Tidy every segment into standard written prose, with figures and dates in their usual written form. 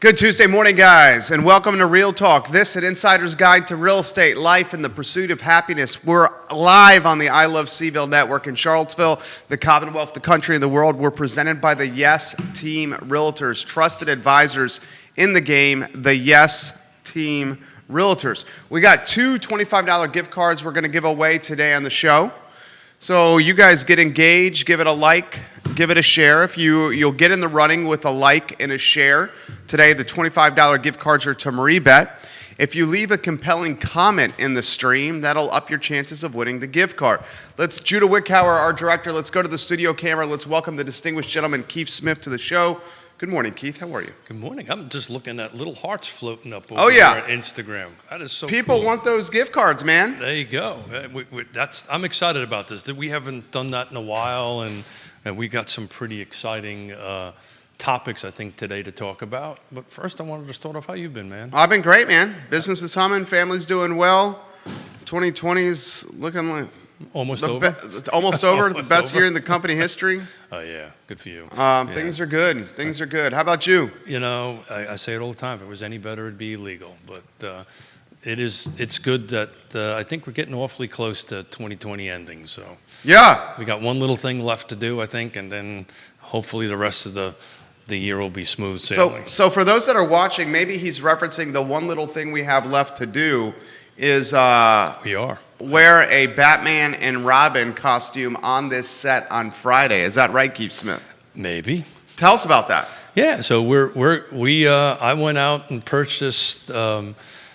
Good Tuesday morning, guys, and welcome to Real Talk. This is an insider's guide to real estate, life, and the pursuit of happiness. We're live on the I Love CVille Network in Charlottesville, the Commonwealth, the country, and the world. We're presented by the Yes Team Realtors, trusted advisors in the game, the Yes Team Realtors. We got two $25 gift cards we're going to give away today on the show. So you guys get engaged, give it a like, give it a share. If you'll get in the running with a like and a share. Today, the $25 gift cards are to MarieBette. If you leave a compelling comment in the stream, that'll up your chances of winning the gift card. Judah Wickhauer, our director, let's go to the studio camera. Let's welcome the distinguished gentleman, Keith Smith, to the show. Good morning, Keith. How are you? Good morning. I'm just looking at little hearts floating up over here on Instagram. That is so People cool. want those gift cards, man. There you go. I'm excited about this. We haven't done that in a while, and we got some pretty exciting topics, I think, today to talk about. But first, I wanted to start off how you've been, man. I've been great, man. Business is humming. Family's doing well. 2020's looking like... Almost over? Almost over. The best year in the company history. Oh, yeah. Good for you. Things are good. Things are good. How about you? You know, I say it all the time. If it was any better, it'd be illegal. But it's good that I think we're getting awfully close to 2020 ending. So yeah, we got one little thing left to do, I think, and then hopefully the rest of the year will be smooth sailing. So for those that are watching, maybe he's referencing the one little thing we have left to do is we are. Wear a Batman and Robin costume on this set on Friday. Is that right, Keith Smith? Maybe. Tell us about that. Yeah, so I went out and purchased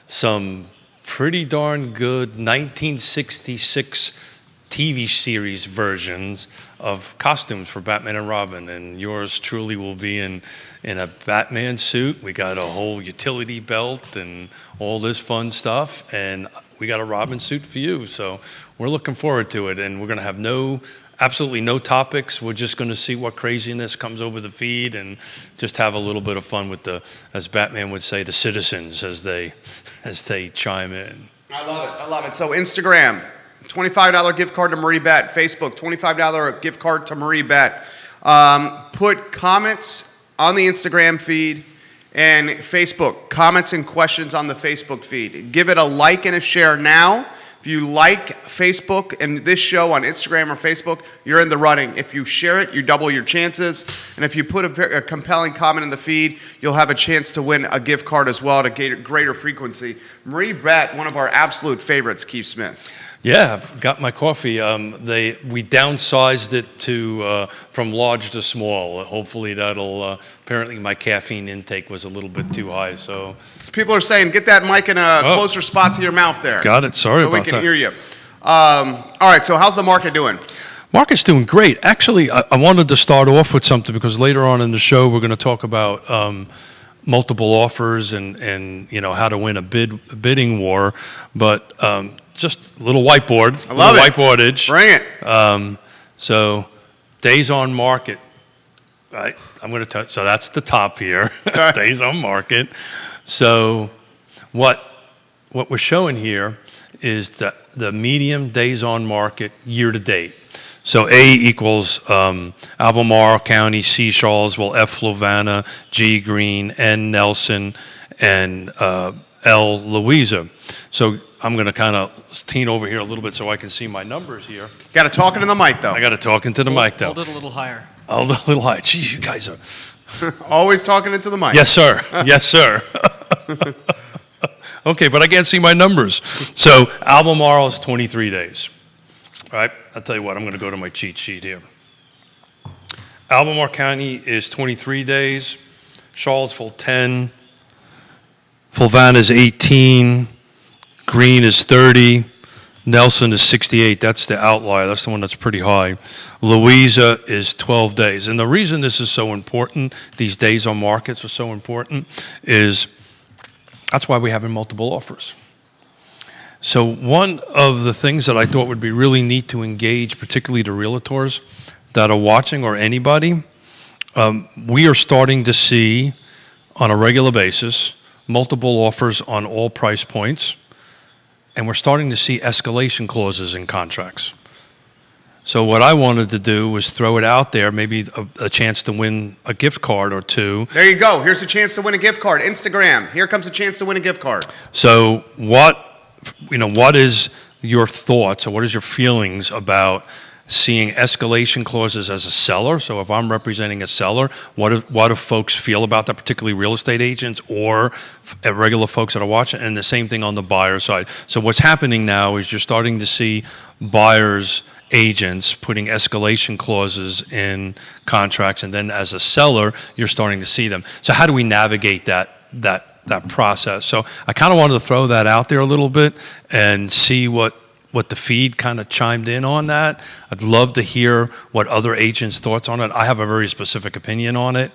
some pretty darn good 1966 TV series versions of costumes for Batman and Robin, and yours truly will be in a Batman suit. We got a whole utility belt and all this fun stuff, and we got a Robin suit for you. So we're looking forward to it, and we're going to have absolutely no topics. We're just going to see what craziness comes over the feed and just have a little bit of fun with as Batman would say, the citizens as they chime in. I love it. So Instagram, $25 gift card to MarieBette. Facebook, $25 gift card to MarieBette. Put comments on the Instagram feed and Facebook, comments and questions on the Facebook feed. Give it a like and a share now. If you like Facebook and this show on Instagram or Facebook, you're in the running. If you share it, you double your chances. And if you put a compelling comment in the feed, you'll have a chance to win a gift card as well at a greater frequency. MarieBette, one of our absolute favorites, Keith Smith. Yeah, I've got my coffee. We downsized it from large to small. Hopefully that'll. Apparently my caffeine intake was a little bit too high. So people are saying, get that mic in a closer spot to your mouth there. Got it. Sorry about that. So we can hear you. All right. So how's the market doing? Market's doing great. Actually, I wanted to start off with something because later on in the show we're going to talk about multiple offers and how to win a bidding war, but. Just a little whiteboard. I love it. Whiteboardage. Bring it. So, days on market. Right. I'm going to touch. So that's the top here. Days on market. So, what we're showing here is the medium days on market year to date. So A equals Albemarle County, C Charlottesville, F Fluvanna, G Greene, N Nelson, and L Louisa. So I'm going to kind of lean over here a little bit so I can see my numbers here. Got to talk into the mic, though. I got to talk into the mic, though. Hold it a little higher. Hold it a little higher. Geez, you guys are... Always talking into the mic. Yes, sir. Yes, sir. Okay, but I can't see my numbers. So Albemarle is 23 days. All right, I'll tell you what. I'm going to go to my cheat sheet here. Albemarle County is 23 days. Charlottesville, 10. Fluvanna is 18. Greene is 30, Nelson is 68. That's the outlier. That's the one that's pretty high. Louisa is 12 days. And the reason this is so important, these days on markets are so important, is that's why we're having multiple offers. So one of the things that I thought would be really neat to engage, particularly the realtors that are watching or anybody, we are starting to see on a regular basis multiple offers on all price points. And we're starting to see escalation clauses in contracts. So what I wanted to do was throw it out there, maybe a chance to win a gift card or two. There you go. Here's a chance to win a gift card. Instagram. Here comes a chance to win a gift card. So what is your thoughts or what is your feelings about seeing escalation clauses as a seller? So if I'm representing a seller, what do folks feel about that, particularly real estate agents or regular folks that are watching? And the same thing on the buyer side. So what's happening now is you're starting to see buyers, agents putting escalation clauses in contracts, and then as a seller, you're starting to see them. So how do we navigate that process? So I kind of wanted to throw that out there a little bit and see what the feed kind of chimed in on that. I'd love to hear what other agents' thoughts on it. I have a very specific opinion on it,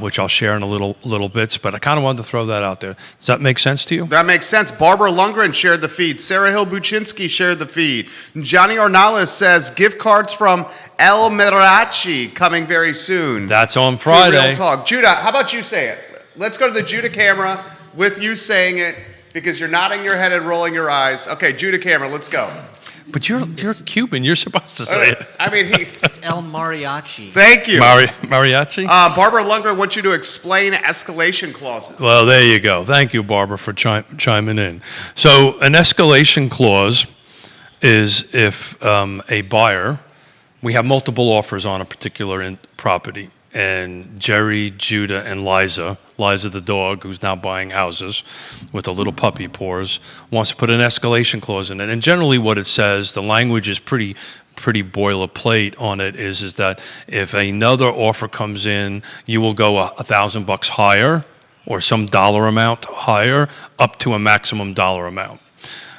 which I'll share in a little bits, but I kind of wanted to throw that out there. Does that make sense to you? That makes sense. Barbara Lundgren shared the feed. Sarah Hill-Buchinsky shared the feed. Johnny Ornales says gift cards from El Mariachi coming very soon. That's on Friday. Real Talk. Judah, how about you say it? Let's go to the Judah camera with you saying it, because you're nodding your head and rolling your eyes. Okay, Judah camera, let's go. But you're Cuban. You're supposed to say it. I mean, It's El Mariachi. Thank you. Mariachi? Barbara Lundgren wants you to explain escalation clauses. Well, there you go. Thank you, Barbara, for chiming in. So an escalation clause is if a buyer, we have multiple offers on a particular property, and Jerry, Judah, and Liza the dog, who's now buying houses with a little puppy paws, wants to put an escalation clause in it. And generally what it says, the language is pretty boilerplate on it, is that if another offer comes in, you will go $1,000 higher or some dollar amount higher up to a maximum dollar amount.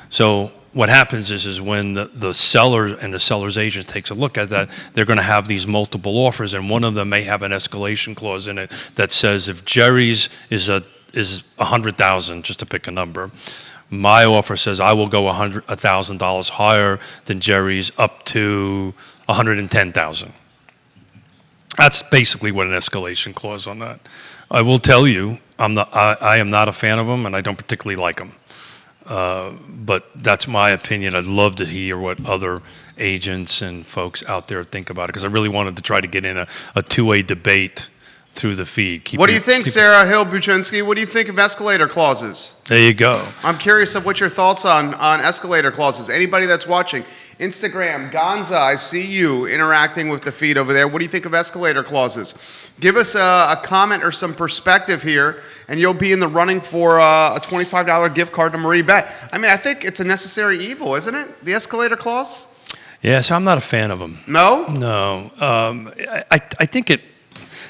So what happens is when the seller and the seller's agent takes a look at that, they're going to have these multiple offers, and one of them may have an escalation clause in it that says if Jerry's is $100,000, just to pick a number, my offer says I will go $1,000 higher than Jerry's up to $110,000. That's basically what an escalation clause on that. I will tell you, I am not a fan of them, and I don't particularly like them. But that's my opinion. I'd love to hear what other agents and folks out there think about it, because I really wanted to try to get in a two-way debate through the feed. What do you think, Sarah Hill-Buchinsky? What do you think of escalator clauses? There you go. I'm curious of what your thoughts on escalator clauses. Anybody that's watching, Instagram, Gonza, I see you interacting with the feed over there. What do you think of escalator clauses? Give us a comment or some perspective here, and you'll be in the running for a $25 gift card to MarieBette. I mean, I think it's a necessary evil, isn't it? The escalator clause? Yes, I'm not a fan of them. No? No. I think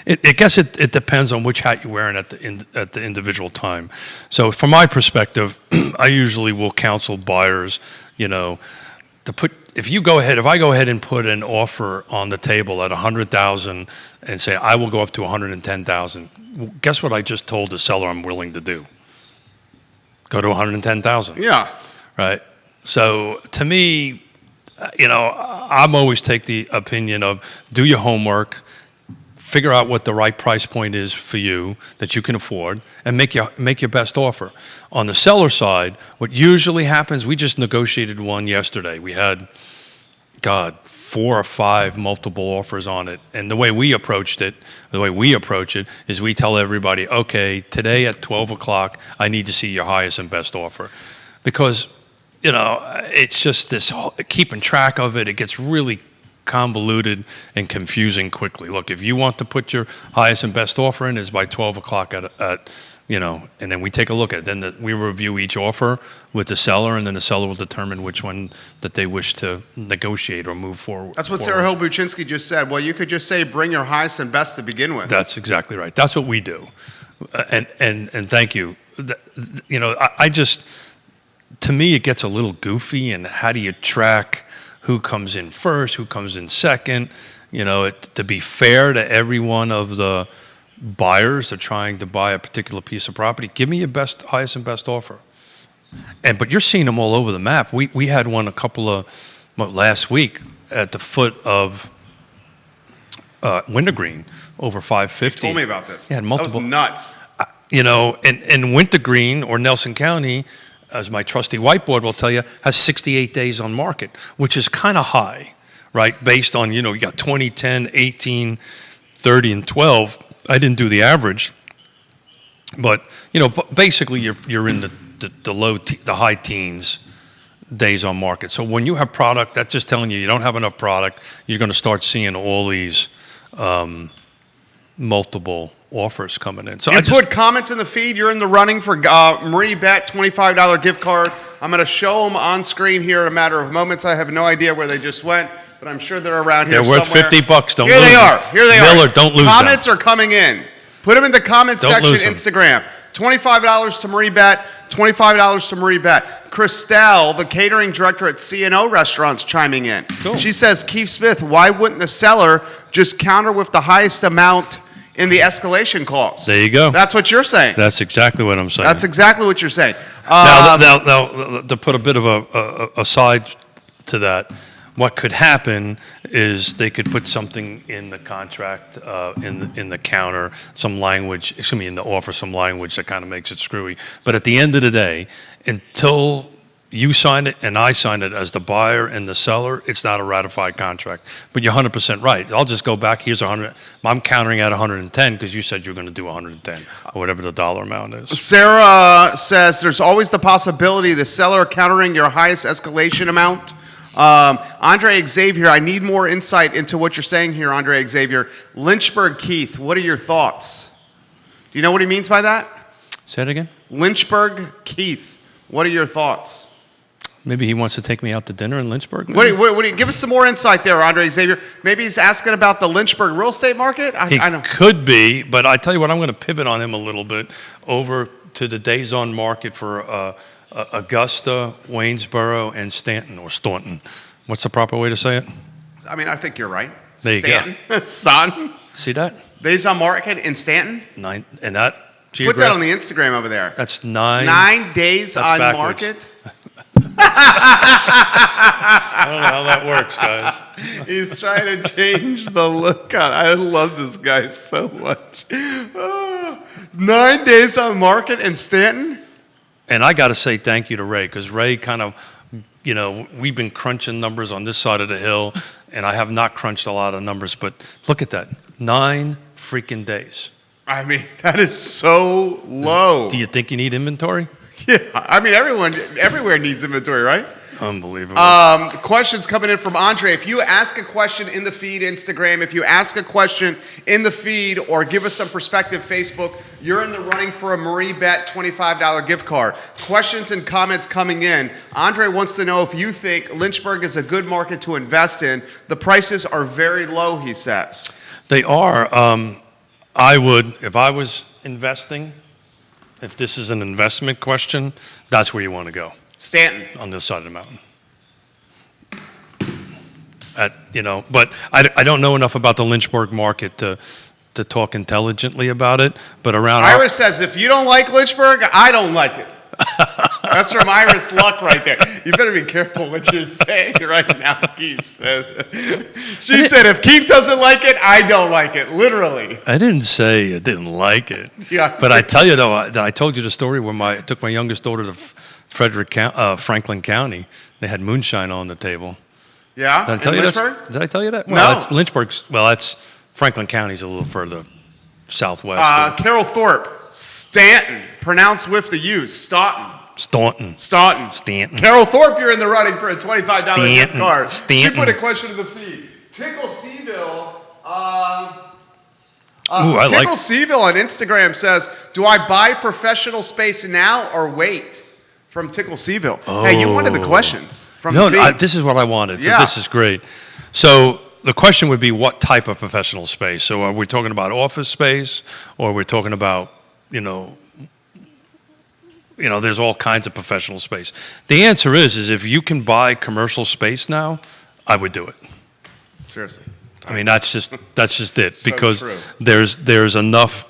I guess it depends on which hat you're wearing at the individual time. So from my perspective, I usually will counsel buyers, to put, if I go ahead and put an offer on the table at $100,000 and say I will go up to $110,000, guess what I just told the seller I'm willing to do? Go to $110,000. Yeah. Right. So to me, I'm always take the opinion of do your homework, figure out what the right price point is for you that you can afford, and make your best offer. On the seller side, what usually happens, we just negotiated one yesterday. We had, 4 or 5 multiple offers on it. And the way we approach it is we tell everybody, okay, today at 12 o'clock, I need to see your highest and best offer. Because, it's just this keeping track of it. It gets really convoluted and confusing quickly. Look, if you want to put your highest and best offer in, is by 12 o'clock and then we take a look at it. Then we review each offer with the seller, and then the seller will determine which one that they wish to negotiate or move forward. That's what Sarah Hill-Buchinsky just said. Well, you could just say bring your highest and best to begin with. That's exactly right. That's what we do. And thank you. I just, to me, it gets a little goofy, and how do you track who comes in first, who comes in second? To be fair to every one of the buyers that are trying to buy a particular piece of property, give me your highest and best offer. But you're seeing them all over the map. We had one last week at the foot of Wintergreen, over 550. You told me about this. Yeah, multiple. That was nuts. And Wintergreen or Nelson County, as my trusty whiteboard will tell you, has 68 days on market, which is kind of high, right? Based on, you got 20, 10, 18, 30, and 12. I didn't do the average, but, basically you're in the high teens days on market. So when you have product, that's just telling you don't have enough product. You're going to start seeing all these multiple offers coming in. So put comments in the feed. You're in the running for MarieBette $25 gift card. I'm going to show them on screen here in a matter of moments. I have no idea where they just went, but I'm sure they're around here somewhere. They're worth $50. Don't lose them. Here they are. Miller, don't lose them. Comments are coming in. Put them in the comment section, Instagram. $25 to MarieBette, $25 to MarieBette. Christelle, the catering director at C&O Restaurants, chiming in. Cool. She says, Keith Smith, why wouldn't the seller just counter with the highest amount in the escalation clause? There you go. That's what you're saying. That's exactly what I'm saying. That's exactly what you're saying. Now, to put a bit of a side to that, what could happen is they could put something in the contract, in the counter, some language, in the offer, some language that kind of makes it screwy. But at the end of the day, until you sign it and I sign it as the buyer and the seller, it's not a ratified contract. But you're 100% right. I'll just go back. Here's 100. I'm countering at 110 because you said you're going to do 110 or whatever the dollar amount is. Sarah says there's always the possibility the seller countering your highest escalation amount. Andre Xavier, I need more insight into what you're saying here, Andre Xavier. Lynchburg Keith, what are your thoughts? Do you know what he means by that? Say it again. Lynchburg Keith, what are your thoughts? Maybe he wants to take me out to dinner in Lynchburg. Give us some more insight there, Andre Xavier. Maybe he's asking about the Lynchburg real estate market? I don't. Could be, but I tell you what, I'm going to pivot on him a little bit over to the days on market for Augusta, Waynesboro, and Stanton, or Staunton. What's the proper way to say it? I mean, I think you're right. There Stanton. You go. Staunton. See that? Days on market in Stanton? 9, and that Put that on the Instagram over there. That's 9. 9 days on backwards. market? I don't know how that works, guys. He's trying to change the look on. I love this guy so much. 9 days on market in Stanton? And I got to say thank you to Ray, because Ray kind of, we've been crunching numbers on this side of the hill, and I have not crunched a lot of numbers, but look at that. 9 freaking days. I mean, that is so low. Do you think you need inventory? Yeah, I mean, everywhere needs inventory, right? Unbelievable. Questions coming in from Andre. If you ask a question in the feed, Instagram, if you ask a question in the feed or give us some perspective, Facebook, you're in the running for a MarieBette $25 gift card. Questions and comments coming in. Andre wants to know if you think Lynchburg is a good market to invest in. The prices are very low, he says. They are. I would, if I was investing, if this is an investment question, that's where you want to go. Stanton. On this side of the mountain. But I don't know enough about the Lynchburg market to talk intelligently about it. But around Iris says, if you don't like Lynchburg, I don't like it. That's from Iris Luck right there. You better be careful what you're saying right now, Keith said. She said, if Keith doesn't like it, I don't like it, literally. I didn't say I didn't like it. Yeah. But I tell you, though, I told you the story where I took my youngest daughter to Franklin County. They had moonshine on the table. Yeah? Did I tell you that? Did I tell you that? No. Well, that's Lynchburg's. Well, that's Franklin County's a little further southwest. Carol Thorpe, Stanton, pronounced with the U, Staunton. Carol Thorpe, you're in the running for a $25 gift card. She put a question in the feed. Tickle CVille. Tickle CVille on Instagram says, do I buy professional space now or wait? From Tickle CVille. Oh. Hey, you wanted the questions from the feed. This is what I wanted. Yeah. So this is great. So the question would be, what type of professional space? So are we talking about office space, or are we talking about, there's all kinds of professional space. The answer is if you can buy commercial space now, I would do it. Seriously. I mean, that's just it. So because true. there's enough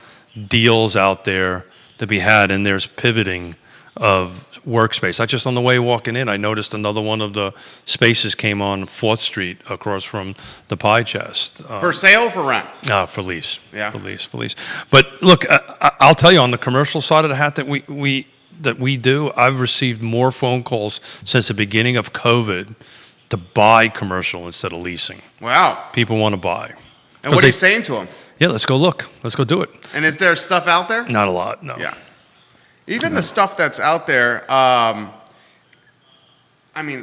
deals out there to be had, and there's pivoting of workspace. I just, on the way walking in, I noticed another one of the spaces came on 4th Street across from the Pie Chest. For sale or for rent? For lease. Yeah. For lease. But look, I'll tell you, on the commercial side of the hat that we do, I've received more phone calls since the beginning of COVID to buy commercial instead of leasing. Wow. People want to buy. And what are you saying to them? Yeah, let's go look. Let's go do it. And is there stuff out there? Not a lot, no. Yeah. Even the stuff that's out there,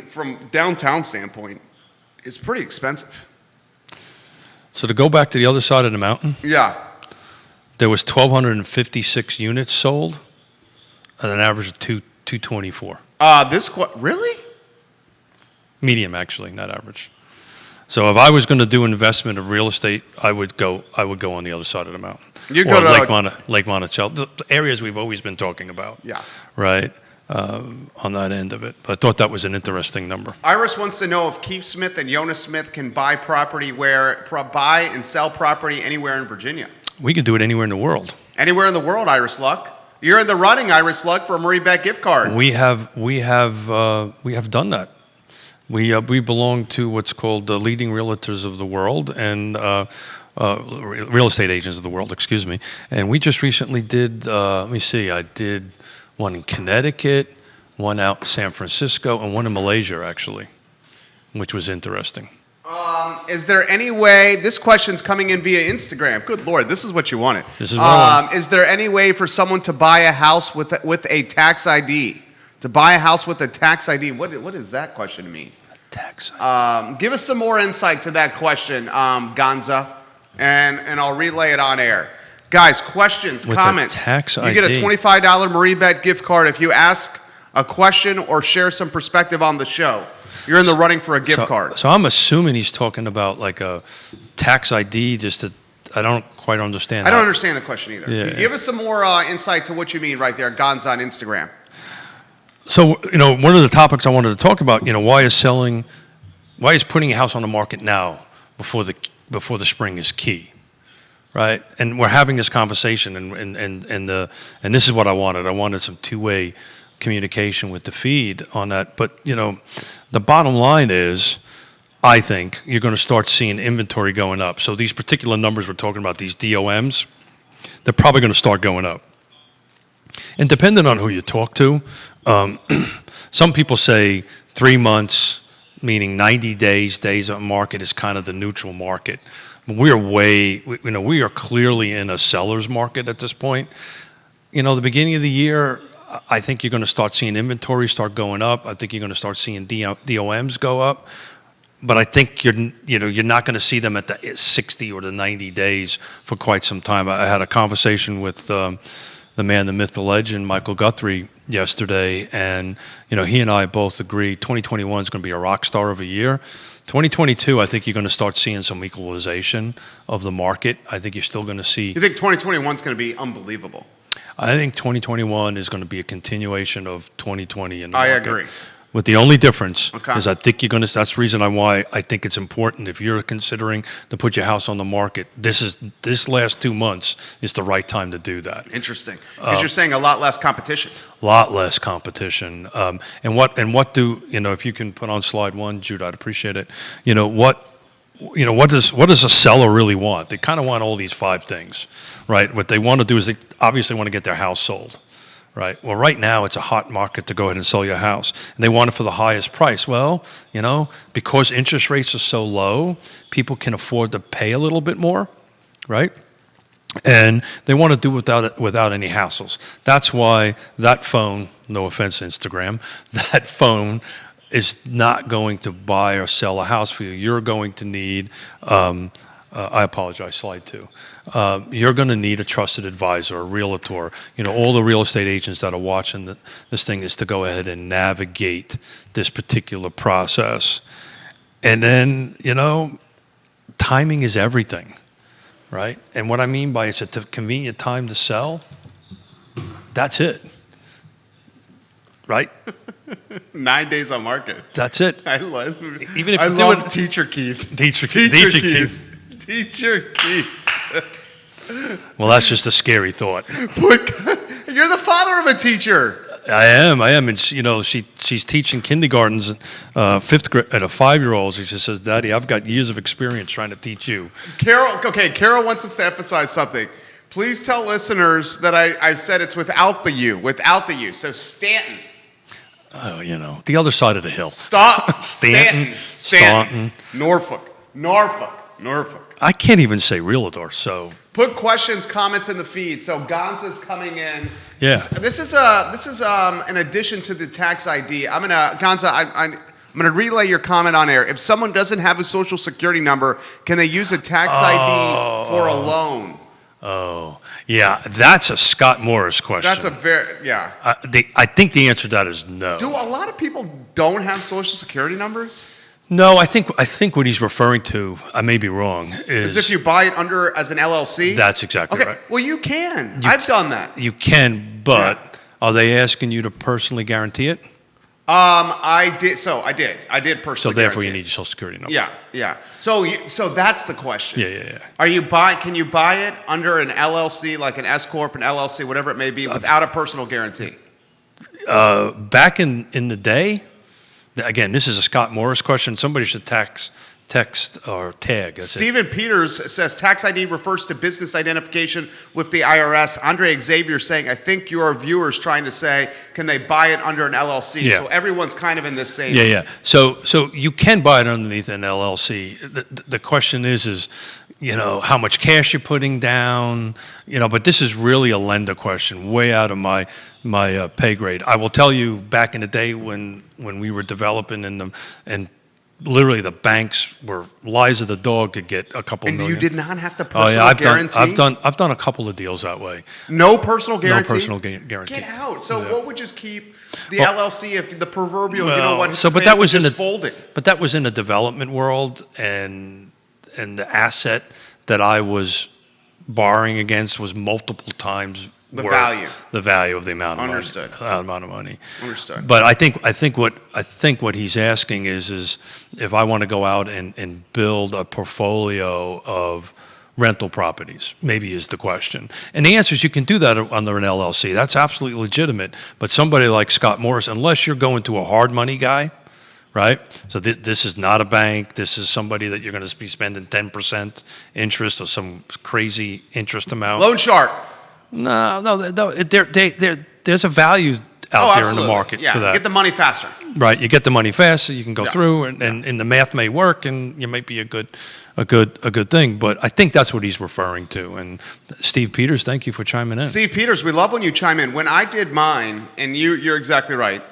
from downtown standpoint, is pretty expensive. So to go back to the other side of the mountain, Yeah. there was 1,256 units sold at an average of 224. Really? Medium, actually, not average. So if I was going to do investment of real estate, I would go on the other side of the mountain. You or go to Lake Monticello, the areas we've always been talking about. Yeah. Right, on that end of it. But I thought that was an interesting number. Iris wants to know if Keith Smith and Yonna Smith can buy buy and sell property anywhere in Virginia. We can do it anywhere in the world. Anywhere in the world, Iris Luck. You're in the running, Iris Luck, for a MarieBette Gift Card. We have done that. We belong to what's called the leading realtors of the world and real estate agents of the world, excuse me. And we just recently did, I did one in Connecticut, one out in San Francisco, and one in Malaysia, actually, which was interesting. Is there any way, this question's coming in via Instagram. Good Lord, this is what you wanted. This is what I want. Is there any way for someone to buy a house with a tax ID? To buy a house with a tax ID, what does that question mean? Tax ID. Give us some more insight to that question, Gonza, and I'll relay it on air. Guys, questions, With comments. a tax you get a ID. $25 MarieBette gift card if you ask a question or share some perspective on the show. You're in the running for a gift card. So I'm assuming he's talking about like a tax ID, I don't quite understand. I don't understand the question either. Yeah. Give us some more insight to what you mean right there, Gonza on Instagram. So, one of the topics I wanted to talk about, why is putting a house on the market now before the spring is key, right? And we're having this conversation, and this is what I wanted. I wanted some two-way communication with the feed on that. But, the bottom line is, I think you're going to start seeing inventory going up. So these particular numbers we're talking about, these DOMs, they're probably going to start going up. And depending on who you talk to, some people say 3 months, meaning 90 days on market is kind of the neutral market. We are clearly in a seller's market at this point. The beginning of the year, I think you're going to start seeing inventory start going up. I think you're going to start seeing DOMs go up. But I think you're not going to see them at the 60 or the 90 days for quite some time. I had a conversation with the man, the myth, the legend, Michael Guthrie, yesterday, and he and I both agree 2021 is going to be a rock star of a year. 2022, I think you're going to start seeing some equalization of the market. I think you're still going to see. You think 2021 is going to be unbelievable? I think 2021 is going to be a continuation of 2020 in the market. I agree. With the only difference Okay. is I think you're going to, that's the reason why I think it's important if you're considering to put your house on the market, this last 2 months is the right time to do that. Interesting. Because you're saying a lot less competition. A lot less competition. And what do, if you can put on slide 1, Jude, I'd appreciate it. What does a seller really want? They kind of want all these 5 things, right? What they want to do is they obviously want to get their house sold. Right. Well, right now it's a hot market to go ahead and sell your house, and they want it for the highest price. Well, because interest rates are so low, people can afford to pay a little bit more, right? And they want to do without any hassles. That's why that phone, no offense, Instagram, that phone is not going to buy or sell a house for you. You're going to need. I apologize, slide 2. You're going to need a trusted advisor, a realtor. All the real estate agents that are watching this thing is to go ahead and navigate this particular process. And then, timing is everything, right? And what I mean by it's a convenient time to sell, that's it, right? 9 days on market. That's it. I love Even if I you do love it- Teacher Keith. Teacher Keith. Teacher Keith. Well, that's just a scary thought. You're the father of a teacher. I am, and she's teaching kindergartens, 5th grade, at a 5-year-old. She just says, "Daddy, I've got years of experience trying to teach you." Carol wants us to emphasize something. Please tell listeners that I've said it's without the U. So Stanton. Oh, the other side of the hill. Stop. Stanton. Norfolk. I can't even say realtor, so. Put questions, comments in the feed. So Gonza's coming in. Yeah. This is an addition to the tax ID. Gonza, I'm gonna relay your comment on air. If someone doesn't have a social security number, can they use a tax ID for a loan? Oh, yeah, that's a Scott Morris question. That's I think the answer to that is no. Do a lot of people don't have social security numbers? No, I think what he's referring to, I may be wrong, is if you buy it as an LLC? That's exactly right. Well, you can. I've done that. You can, but are they asking you to personally guarantee it? I did. I did personally. So therefore, you guarantee need your social security number. Yeah. So that's the question. Yeah. Can you buy it under an LLC, like an S corp, an LLC, whatever it may be, without a personal guarantee? Back in the day, again, this is a Scott Morris question. Somebody should text or tag. Stephen Peters says tax ID refers to business identification with the IRS. Andre Xavier saying, I think your viewer's trying to say, can they buy it under an LLC? Yeah. So everyone's kind of in this same. Yeah. So you can buy it underneath an LLC. The question is how much cash you're putting down, but this is really a lender question, way out of my pay grade. I will tell you, back in the day when we were developing and literally the banks were lies of the dog could get a couple million. And you did not have to personal guarantee? I've done a couple of deals that way. No personal guarantee? No personal guarantee. Get out. So what would just keep the LLC if the proverbial, but that was folding? But that was in the development world, and the asset that I was borrowing against was multiple times the value of the amount of Understood. money. Understood. But I think what he's asking is if I want to go out and build a portfolio of rental properties, maybe is the question. And the answer is you can do that under an LLC. That's absolutely legitimate. But somebody like Scott Morris, unless you're going to a hard money guy, right? So this is not a bank. This is somebody that you're going to be spending 10% interest or some crazy interest amount. Loan shark. No. There's a value out there in the market for that. Get the money faster. Right, you get the money faster. You can go through, and the math may work, and it might be a good thing. But I think that's what he's referring to. And Steve Peters, thank you for chiming in. Steve Peters, we love when you chime in. When I did mine, and you're exactly right.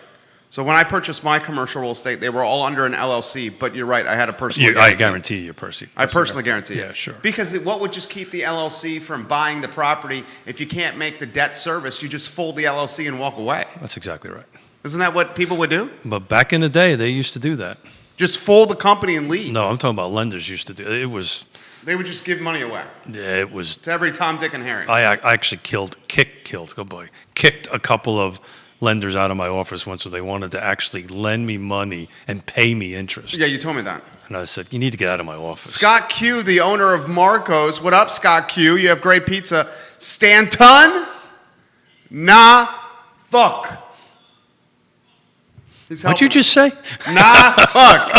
So when I purchased my commercial real estate, they were all under an LLC. But you're right, I had a personal guarantee. I guarantee you, Percy. I personally guarantee. Yeah, sure. Because what would just keep the LLC from buying the property? If you can't make the debt service, you just fold the LLC and walk away. That's exactly right. Isn't that what people would do? But back in the day, they used to do that. Just fold the company and leave. No, I'm talking about lenders used to do it. They would just give money away. Yeah, it was. To every Tom, Dick, and Harry. I actually kicked a couple of lenders out of my office once when they wanted to actually lend me money and pay me interest. Yeah, you told me that. And I said, you need to get out of my office. Scott Q, the owner of Marco's. What up, Scott Q? You have great pizza. Stanton? Nah, fuck. What'd you just say? Nah, fuck.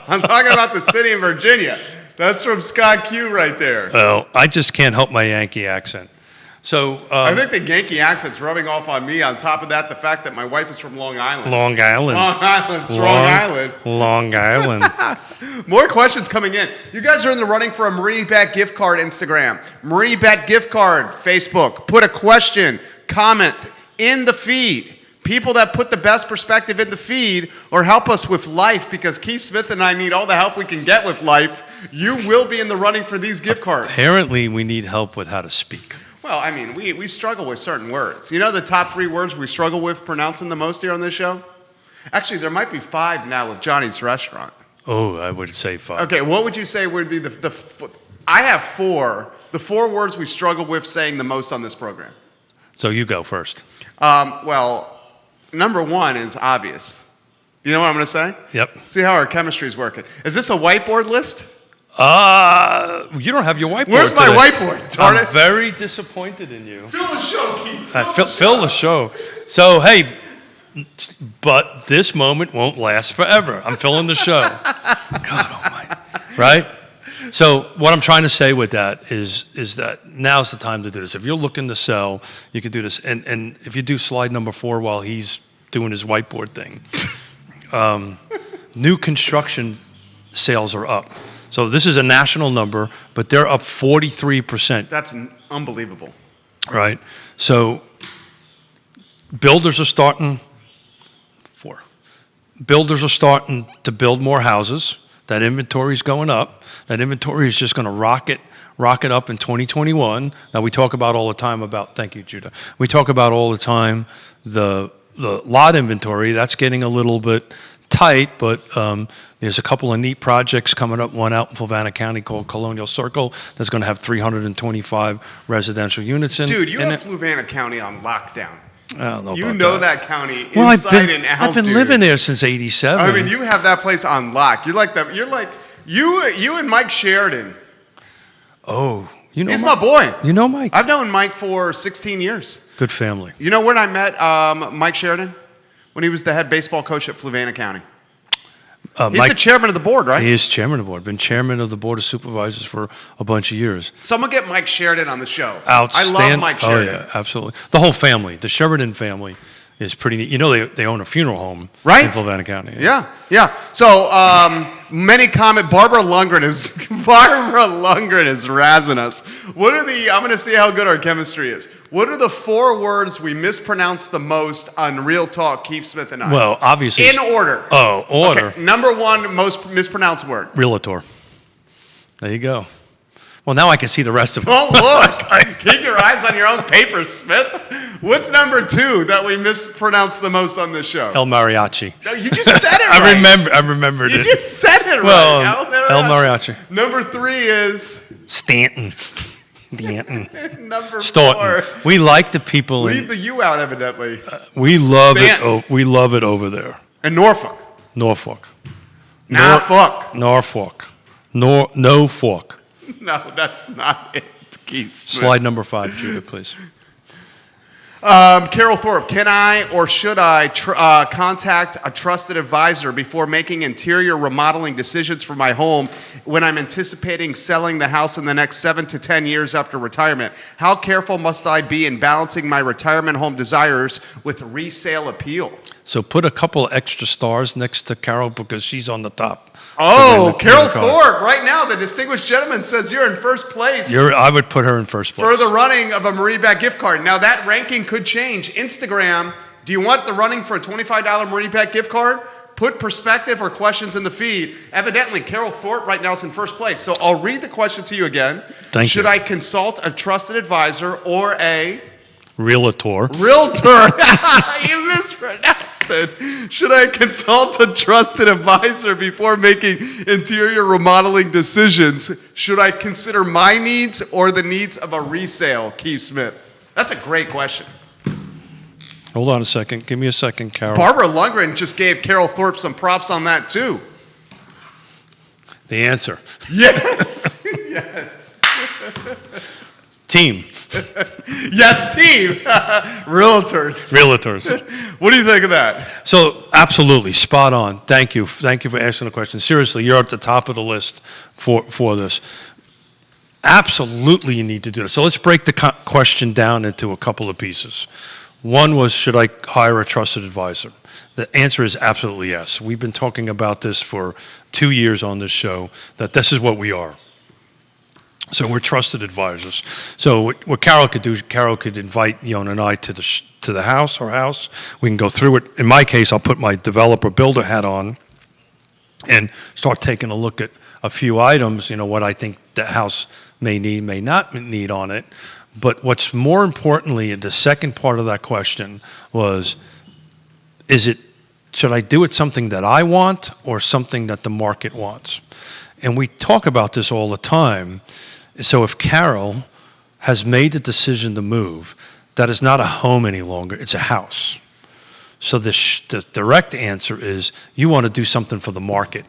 I'm talking about the city of Virginia. That's from Scott Q right there. Well, I just can't help my Yankee accent. So I think the Yankee accent's rubbing off on me. On top of that, the fact that my wife is from Long Island. Long Island. Long Island. More questions coming in. You guys are in the running for a MarieBette Gift Card Instagram. MarieBette Gift Card Facebook. Put a question, comment in the feed. People that put the best perspective in the feed or help us with life, because Keith Smith and I need all the help we can get with life. You will be in the running for these gift cards. Apparently, we need help with how to speak. Well, I mean, we struggle with certain words. You know the top 3 words we struggle with pronouncing the most here on this show? Actually, there might be 5 now with Johnny's Restaurant. Oh, I would say 5. Okay, what would you say would be I have 4. The 4 words we struggle with saying the most on this program. So you go first. Well, number 1 is obvious. You know what I'm going to say? Yep. See how our chemistry is working. Is this a whiteboard list? You don't have your whiteboard. Where's my whiteboard? Darn it. I'm very disappointed in you. Fill the show, Keith. Fill the show. So, hey, but this moment won't last forever. I'm filling the show. God almighty. Right? So what I'm trying to say with that is that now's the time to do this. If you're looking to sell, you could do this. And if you do slide number 4 while he's doing his whiteboard thing. New construction sales are up. So this is a national number, but they're up 43%. That's unbelievable. Right? So builders are starting to build more houses. That inventory is going up. That inventory is just going to rocket up in 2021. Now we talk about all the time about, thank you, Judah. We talk about all the time the lot inventory. That's getting a little bit tight, but there's a couple of neat projects coming up. One out in Fluvanna County called Colonial Circle that's going to have 325 residential units in. Dude, you in have it. Fluvanna County on lockdown. I don't know You about know that county Well, inside and out. I've been dude. living there since '87. I mean, you have that place on lock. You're like you and Mike Sheridan. Oh, you know He's my boy. You know Mike. I've known Mike for 16 years. Good family. You know when I met Mike Sheridan? When he was the head baseball coach at Fluvanna County. He's Mike, the chairman of the board, right? He is chairman of the board. Been chairman of the board of supervisors for a bunch of years. Someone get Mike Sheridan on the show. Outstanding. I love Mike Sheridan. Oh yeah, absolutely. The whole family, the Sheridan family, is pretty neat. You know they own a funeral home Right? in Fluvanna County. Yeah. So many comment. Barbara Lundgren is razzing us. What are the? I'm going to see how good our chemistry is. What are the 4 words we mispronounce the most on Real Talk, Keith Smith and I? Well, obviously. In order. Oh, order. Okay, number 1 most mispronounced word. Realtor. There you go. Well, now I can see the rest of it. Don't look. Keep your eyes on your own paper, Smith. What's number 2 that we mispronounce the most on this show? El Mariachi. No, you just said it right. I remembered You it. just said it Well, right. El Mariachi. Number 3 is Stanton. number 4. Staunton. We like the people Leave the U out, evidently. we love Stanton. it. We love it over there. And Norfolk. Norfolk. Norfolk. Norfolk. No fork. No, that's not it, Keith Smith. Slide number 5, Judah, please. Carol Thorpe, can I or should I contact a trusted advisor before making interior remodeling decisions for my home when I'm anticipating selling the house in the next 7 to 10 years after retirement? How careful must I be in balancing my retirement home desires with resale appeal? So put a couple of extra stars next to Carol because she's on the top. Oh, Carol Thorpe, right now, the distinguished gentleman says you're in first place. I would put her in first place. For the running of a MarieBette gift card. Now, that ranking could change. Instagram, do you want the running for a $25 MarieBette gift card? Put perspective or questions in the feed. Evidently, Carol Thorpe right now is in first place. So I'll read the question to you again. Thank you. Should I consult a trusted advisor or a Realtor. You mispronounced it. Should I consult a trusted advisor before making interior remodeling decisions? Should I consider my needs or the needs of a resale, Keith Smith? That's a great question. Hold on a second. Give me a second, Carol. Barbara Lundgren just gave Carol Thorpe some props on that, too. The answer. Yes. Yes. Team. Yes, team. Realtors. What do you think of that? So, absolutely, spot on. Thank you. Thank you for asking the question. Seriously, you're at the top of the list for this. Absolutely, you need to do this. So let's break the question down into a couple of pieces. One was, should I hire a trusted advisor? The answer is absolutely yes. We've been talking about this for 2 years on this show, that this is what we are. So we're trusted advisors. So what Carol could do, Carol could invite Yonna and I to the house, our house. We can go through it. In my case, I'll put my developer builder hat on and start taking a look at a few items, what I think the house may need, may not need on it. But what's more importantly, the second part of that question was, should I do it something that I want or something that the market wants? And we talk about this all the time. So if Carol has made the decision to move, that is not a home any longer, it's a house. So the direct answer is you want to do something for the market,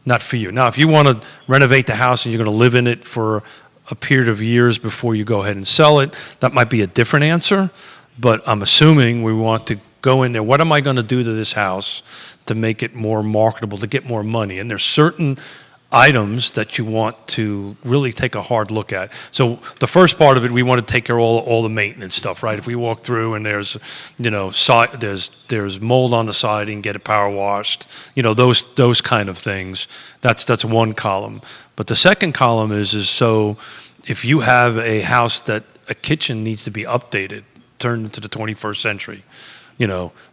not for you. Now, if you want to renovate the house and you're going to live in it for a period of years before you go ahead and sell it, that might be a different answer. But I'm assuming we want to go in there. What am I going to do to this house to make it more marketable, to get more money? And there's certain items that you want to really take a hard look at. So the first part of it, we want to take care of all the maintenance stuff, right? If we walk through and there's, there's mold on the siding, get it power washed, those kind of things. That's one column. But the second column is so if you have a house that a kitchen needs to be updated, turned into the 21st century,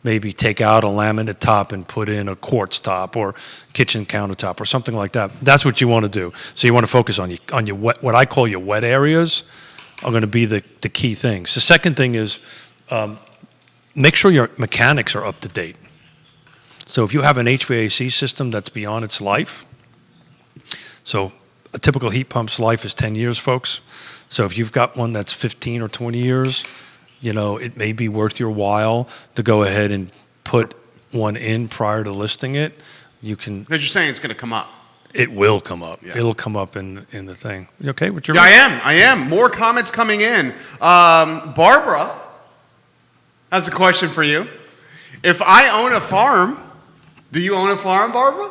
maybe take out a laminate top and put in a quartz top or kitchen countertop or something like that. That's what you want to do. So you want to focus on your wet, what I call your wet areas are going to be the key things. The second thing is make sure your mechanics are up to date. So if you have an HVAC system that's beyond its life, so a typical heat pump's life is 10 years, folks. So if you've got one that's 15 or 20 years, it may be worth your while to go ahead and put one in prior to listing it. You can. Because you're saying it's going to come up. It will come up. Yeah. It'll come up in the thing. You okay with your? Yeah, I am. More comments coming in. Barbara has a question for you. If I own a farm, do you own a farm, Barbara?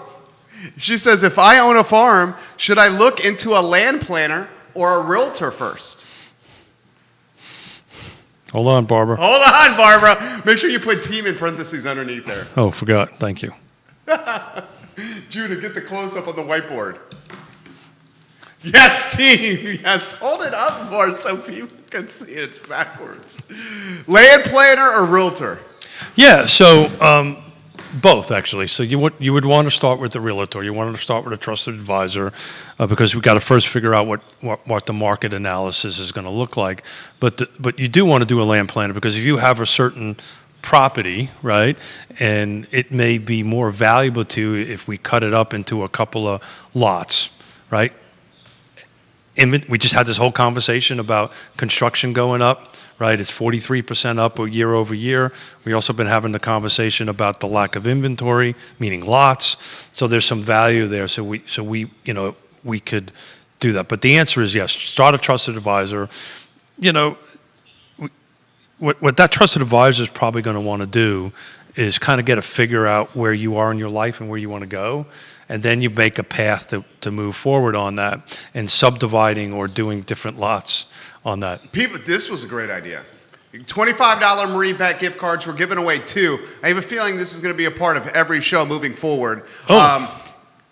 She says, if I own a farm, should I look into a land planner or a realtor first? Hold on, Barbara. Hold on, Barbara. Make sure you put team in parentheses underneath there. Oh, forgot. Thank you. Judah, get the close-up on the whiteboard. Yes, team. Yes, hold it up more so people can see it. It's backwards. Land planner or realtor? Yeah, so both, actually. So you would want to start with the realtor. You want to start with a trusted advisor because we've got to first figure out what the market analysis is going to look like. But you do want to do a land planner because if you have a certain property, right, and it may be more valuable to you if we cut it up into a couple of lots, right? We just had this whole conversation about construction going up, right? It's 43% up year over year. We also been having the conversation about the lack of inventory, meaning lots. So there's some value there. So we could do that. But the answer is yes. Start a trusted advisor. What that trusted advisor is probably going to want to do is kind of figure out where you are in your life and where you want to go. And then you make a path to move forward on that and subdividing or doing different lots on that. This was a great idea. $25 MarieBette gift cards. We're giving away 2. I have a feeling this is going to be a part of every show moving forward. Oh.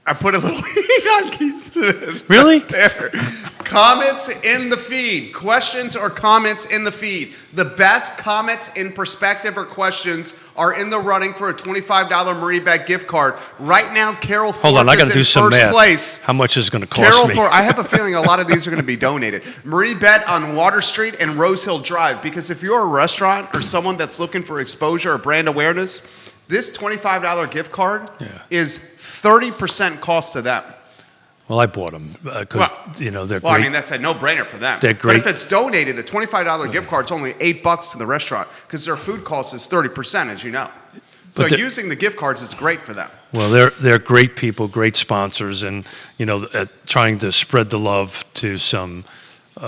I put a little heat on Keith Smith. Really? There. Comments in the feed. Questions or comments in the feed. The best comments in perspective or questions are in the running for a $25 MarieBette gift card. Right now, Carol Thorpe Hold on, I got to is do in some first math. place. How much is it going to cost Carol me? Thorpe, I have a feeling a lot of these are going to be donated. MarieBette on Water Street and Rose Hill Drive. Because if you're a restaurant or someone that's looking for exposure or brand awareness, this $25 gift card is 30% cost to them. Well, I bought them because they're great. Well, I mean, that's a no-brainer for them. They're great. But if it's donated, a $25 gift card is only $8 to the restaurant because their food cost is 30%, as you know. So using the gift cards is great for them. Well, they're great people, great sponsors, and trying to spread the love to some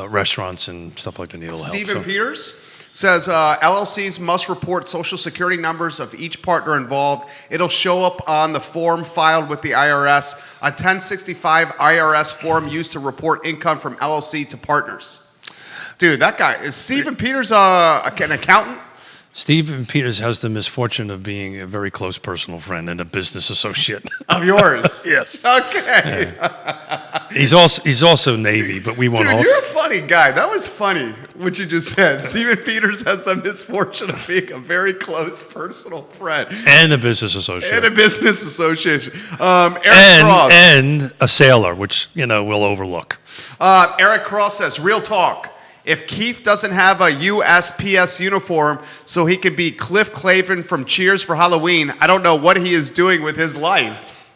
restaurants and stuff like that need a little help. Stephen Peters says LLCs must report social security numbers of each partner involved. It'll show up on the form filed with the IRS. A 1065 IRS form used to report income from LLC to partners. Dude, that guy, is Stephen Peters an accountant? Stephen Peters has the misfortune of being a very close personal friend and a business associate. Of yours? Yes. Okay. Yeah. He's also Navy, but we won't. Dude, you're a funny guy. That was funny what you just said. Stephen Peters has the misfortune of being a very close personal friend and a business associate. And a business association. Eric Cross and a sailor, which we'll overlook. Eric Cross says, "Real talk. If Keith doesn't have a USPS uniform so he can be Cliff Clavin from Cheers for Halloween, I don't know what he is doing with his life."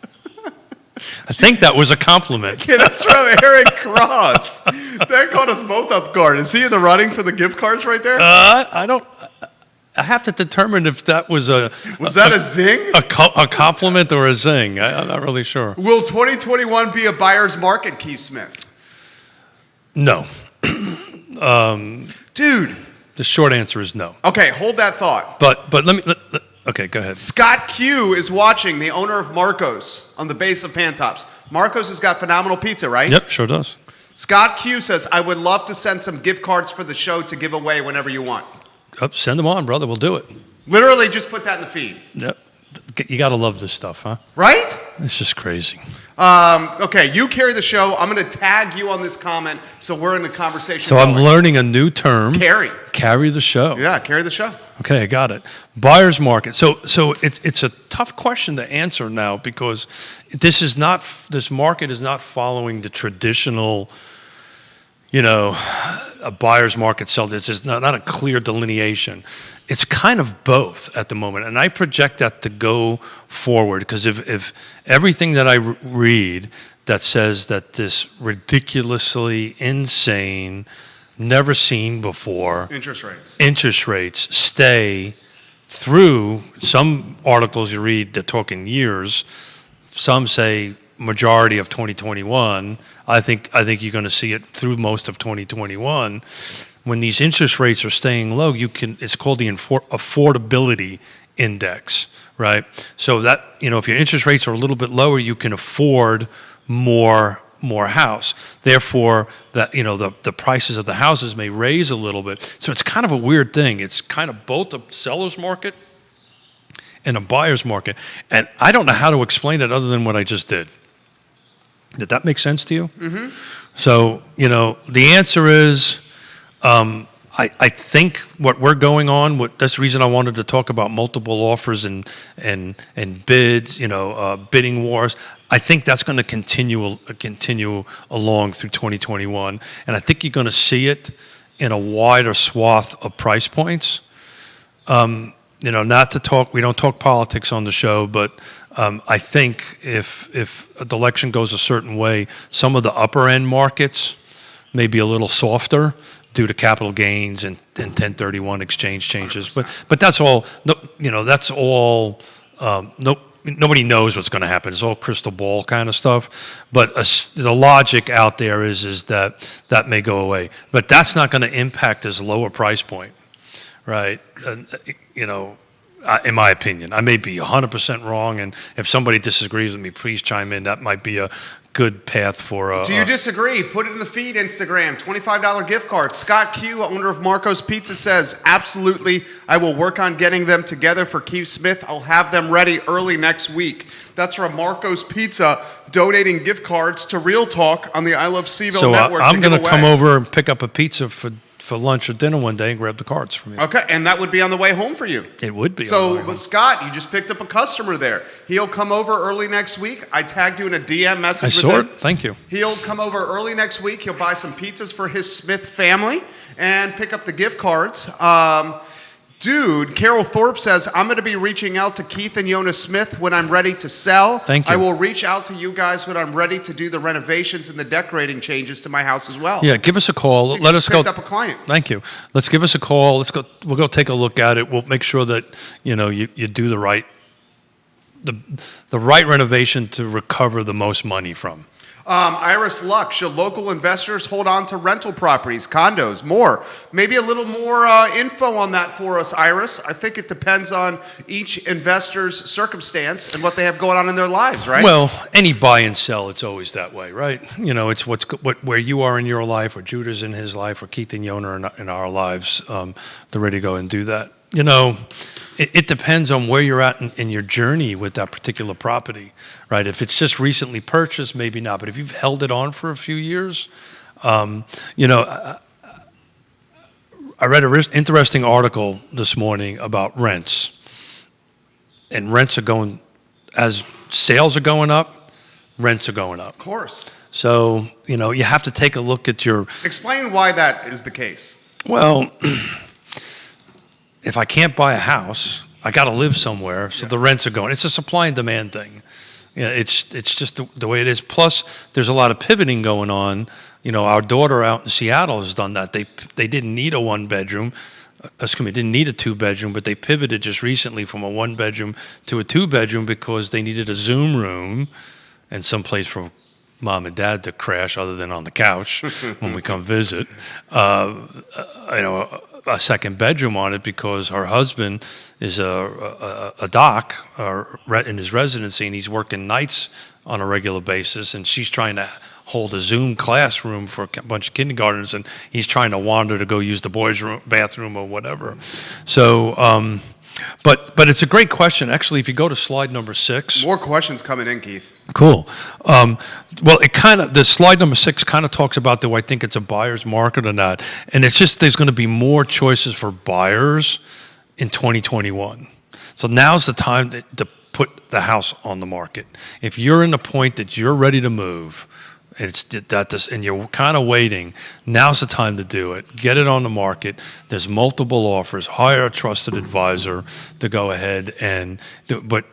I think that was a compliment. Yeah, that's from Eric Cross. That caught us both off guard. Is he in the running for the gift cards right there? I don't. I have to determine if that was a zing? A compliment or a zing. I'm not really sure. Will 2021 be a buyer's market, Keith Smith? No. Dude. The short answer is no. Okay, hold that thought. But okay, go ahead. Scott Q is watching, the owner of Marcos on the base of Pantops. Marcos has got phenomenal pizza, right? Yep, sure does. Scott Q says, I would love to send some gift cards for the show to give away whenever you want. Send them on, brother. We'll do it. Literally just put that in the feed. Yep. You got to love this stuff, huh? Right? It's just crazy. Okay, you carry the show. I'm going to tag you on this comment so we're in the conversation. So I'm learning a new term. Carry. Carry the show. Yeah, carry the show. Okay, I got it. Buyer's market. So it's a tough question to answer now because this market is not following the traditional, a buyer's market sell. This is not a clear delineation. It's kind of both at the moment, and I project that to go forward because if everything that I read that says that this ridiculously insane, never seen before interest rates stay through, some articles you read they're talking years, some say majority of 2021. I think you're going to see it through most of 2021. When these interest rates are staying low, it's called the affordability index, right? So that, if your interest rates are a little bit lower, you can afford more house. Therefore, that the prices of the houses may raise a little bit. So it's kind of a weird thing. It's kind of both a seller's market and a buyer's market. And I don't know how to explain it other than what I just did. Did that make sense to you? Mm-hmm. So, the answer is, I think what we're going on, that's the reason I wanted to talk about multiple offers and bids, bidding wars. I think that's going to continue along through 2021. And I think you're going to see it in a wider swath of price points. Not to talk, we don't talk politics on the show, but I think if the election goes a certain way, some of the upper end markets may be a little softer due to capital gains and 1031 exchange changes. 100%. But that's all, that's all, nobody knows what's going to happen. It's all crystal ball kind of stuff. But the logic out there is that may go away. But that's not going to impact this lower price point, right? In my opinion. I may be 100% wrong, and if somebody disagrees with me, please chime in. That might be a good path for... Do you disagree? Put it in the feed, Instagram. $25 gift card. Scott Q, owner of Marco's Pizza, says, absolutely, I will work on getting them together for Keith Smith. I'll have them ready early next week. That's from Marco's Pizza, donating gift cards to Real Talk on the I Love CVille Network. So I'm going to come over and pick up a pizza for lunch or dinner one day and grab the cards from you. Okay, and that would be on the way home for you. It would be. So, Scott, you just picked up a customer there. He'll come over early next week. I tagged you in a DM message. I saw it. Thank you. He'll come over early next week. He'll buy some pizzas for his Smith family and pick up the gift cards. Dude, Carol Thorpe says, I'm going to be reaching out to Keith and Yonna Smith when I'm ready to sell. Thank you. I will reach out to you guys when I'm ready to do the renovations and the decorating changes to my house as well. Yeah, give us a call. Let us go. Picked up a client. Thank you. Let's give us a call. Let's go. We'll go take a look at it. We'll make sure that you do the right renovation to recover the most money from. Iris Luck, should local investors hold on to rental properties, condos, more? Maybe a little more info on that for us, Iris. I think it depends on each investor's circumstance and what they have going on in their lives, right? Well, any buy and sell, it's always that way, right? It's where you are in your life, or Judah's in his life, or Keith and Yonna are in our lives. They're ready to go and do that. It depends on where you're at in your journey with that particular property, right? If it's just recently purchased, maybe not. But if you've held it on for a few years, I read an interesting article this morning about rents. And rents are going, as sales are going up, rents are going up. Of course. So, you have to take a look at your... Explain why that is the case. Well... If I can't buy a house, I got to live somewhere, so the rents are going. It's a supply and demand thing. It's just the way it is. Plus, there's a lot of pivoting going on. Our daughter out in Seattle has done that. They didn't need a one-bedroom. Didn't need a two-bedroom, but they pivoted just recently from a one-bedroom to a two-bedroom because they needed a Zoom room and someplace for mom and dad to crash other than on the couch when we come visit. A second bedroom on it because her husband is a doc in his residency, and he's working nights on a regular basis, and she's trying to hold a Zoom classroom for a bunch of kindergartners, and he's trying to wander to go use the boys' bathroom or whatever. So, but it's a great question. Actually, if you go to slide number 6. More questions coming in, Keith. Cool. Well, the slide number 6 kind of talks about, do I think it's a buyer's market or not? And it's just, there's going to be more choices for buyers in 2021. So now's the time to put the house on the market. If you're in the point that you're ready to move, and you're kind of waiting, now's the time to do it. Get it on the market. There's multiple offers. Hire a trusted advisor to go ahead and do. But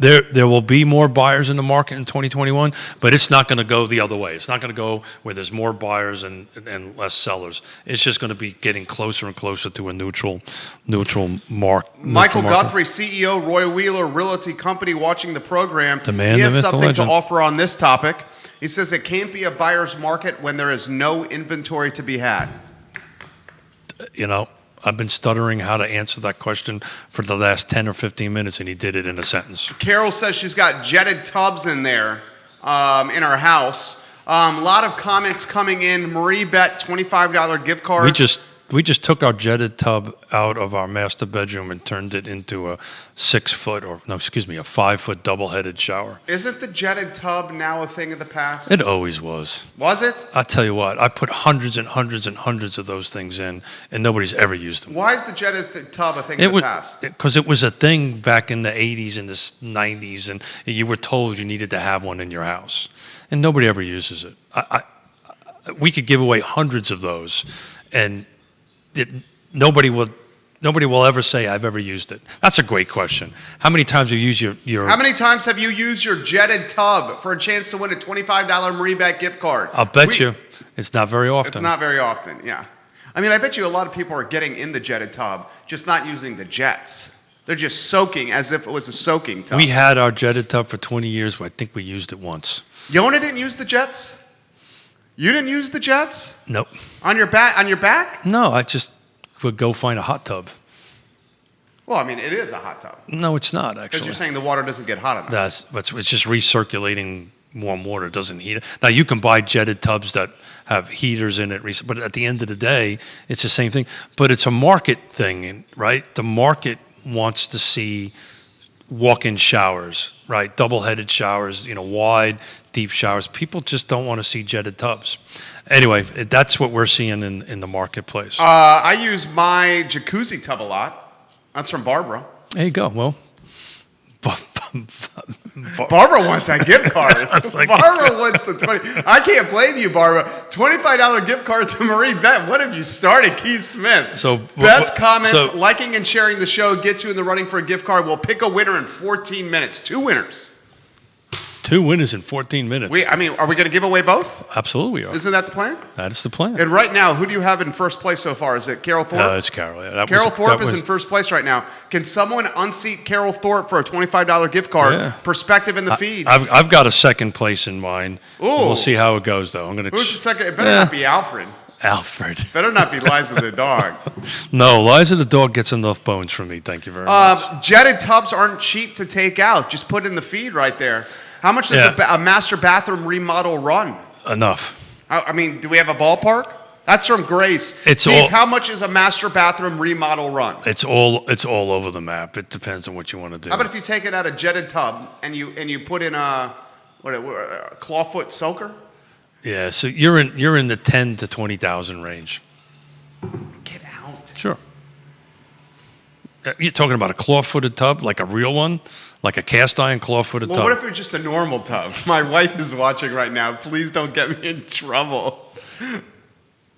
there will be more buyers in the market in 2021, but it's not going to go the other way. It's not going to go where there's more buyers and less sellers. It's just going to be getting closer and closer to a neutral market. Michael Guthrie, CEO, Roy Wheeler Realty Company, watching the program. The man, he the has myth, the something to legend. offer on this topic. He says it can't be a buyer's market when there is no inventory to be had. I've been stuttering how to answer that question for the last 10 or 15 minutes, and he did it in a sentence. Carol says she's got jetted tubs in there in her house. A lot of comments coming in. MarieBette, $25 gift cards. We just took our jetted tub out of our master bedroom and turned it into a 5-foot double-headed shower. Isn't the jetted tub now a thing of the past? It always was. Was it? I tell you what, I put hundreds and hundreds and hundreds of those things in, and nobody's ever used them. Why is the jetted tub a thing of the past? Because it was a thing back in the 80s and the 90s, and you were told you needed to have one in your house, and nobody ever uses it. We could give away hundreds of those, and nobody will ever say I've ever used it. That's a great question. How many times have you used your How many times have you used your jetted tub for a chance to win a $25 MarieBette gift card? I'll bet you it's not very often. It's not very often, yeah. I mean, I bet you a lot of people are getting in the jetted tub, just not using the jets. They're just soaking as if it was a soaking tub. We had our jetted tub for 20 years, but I think we used it once. Yonna didn't use the jets? You didn't use the jets? Nope. On your back? No, I just would go find a hot tub. Well, I mean, it is a hot tub. No, it's not, actually. Because you're saying the water doesn't get hot enough. It's just recirculating warm water. It doesn't heat it. Now, you can buy jetted tubs that have heaters in it, but at the end of the day, it's the same thing. But it's a market thing, right? The market wants to see walk-in showers, right? Double-headed showers, wide, deep showers. People just don't want to see jetted tubs. Anyway, that's what we're seeing in the marketplace. I use my jacuzzi tub a lot. That's from Barbara. There you go. Well, Barbara wants that gift card. Barbara wants the 20. I can't blame you, Barbara. $25 gift card to MarieBette. What have you started, Keith Smith? So best comments, liking and sharing the show gets you in the running for a gift card. We'll pick a winner in 14 minutes. 2 winners. 2 winners in 14 minutes. Are we going to give away both? Absolutely, we are. Isn't that the plan? That is the plan. And right now, who do you have in first place so far? Is it Carol Thorpe? It's Carol. Yeah, Carol Thorpe is in first place right now. Can someone unseat Carol Thorpe for a $25 gift card? Yeah. Perspective in the feed. I've got a second place in mind. Ooh. We'll see how it goes, though. Who's the second? It better not be Alfred. Alfred. Better not be Liza the dog. No, Liza the dog gets enough bones from me. Thank you very much. Jetted tubs aren't cheap to take out. Just put it in the feed right there. How much does a master bathroom remodel run? Enough. I mean, do we have a ballpark? That's from Grace. How much is a master bathroom remodel run? It's all over the map. It depends on what you want to do. How about if you take it out of jetted tub and you put in a clawfoot soaker? Yeah, so you're in the 10 to 20,000 range. Get out. Sure. You're talking about a claw-footed tub, like a real one, like a cast-iron claw-footed tub. Well, what if it's just a normal tub? My wife is watching right now. Please don't get me in trouble.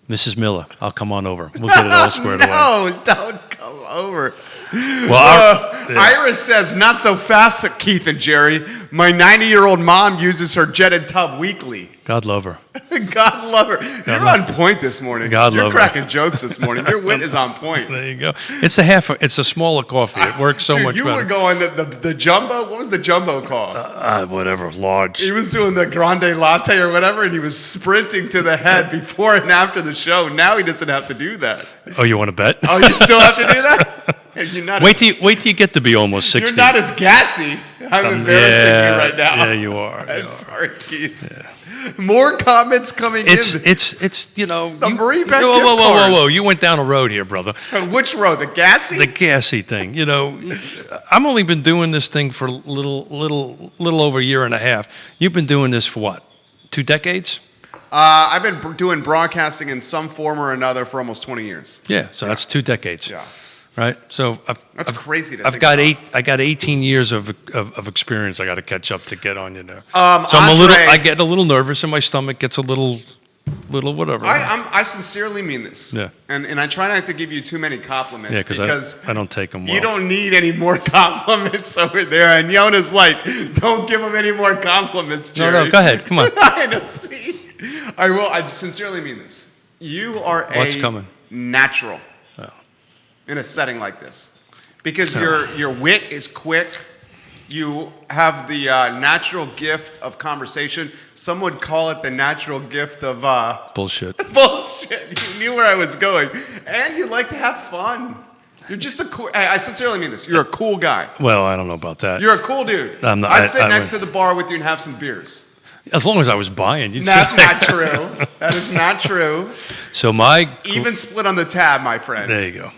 Mrs. Miller, I'll come on over. We'll get it all squared away. No, don't come over. Well, Iris says, not so fast, Keith and Jerry. My 90-year-old mom uses her jetted tub weekly. God love her. God love her. You're on point this morning. God love her. You're cracking jokes this morning. Your wit is on point. There you go. It's a smaller coffee. It works so much better. You were going the jumbo. What was the jumbo called? Whatever, large. He was doing the grande latte or whatever, and he was sprinting to the head before and after the show. Now he doesn't have to do that. Oh, you want to bet? Oh, you still have to do that? You're not wait till you get to be almost 60. You're not as gassy. I'm embarrassing you right now. Yeah, you are. I'm sorry, Keith. More comments coming in. It's you know. The MarieBette gift Whoa! cards. You went down a road here, brother. Which road? The gassy? The gassy thing. You know, I've only been doing this thing for a little over a year and a half. You've been doing this for what? 2 decades? I've been doing broadcasting in some form or another for almost 20 years. Yeah, so that's 2 decades. Yeah. Right. So That's crazy to I've think got about. I got 18 years of experience. I got to catch up to get on you there. So Andre, I get a little nervous, and my stomach gets a little whatever. I sincerely mean this. Yeah. And I try not to give you too many compliments Yeah, because I don't take them well. you don't need any more compliments over there. And Yonna's like, don't give him any more compliments, Jerry. No, go ahead. Come on. I know. See, I will. I sincerely mean this. You are What's a coming? natural Oh. in a setting like this, because your wit is quick. You have the natural gift of conversation. Some would call it the natural gift of Bullshit. bullshit. You knew where I was going, and you like to have fun. You're just a cool. I sincerely mean this. You're a cool guy. Well, I don't know about that. You're a cool dude. I'd sit next to the bar with you and have some beers. As long as I was buying, you'd That's say. not true. That is not true. So Even split on the tab, my friend. There you go.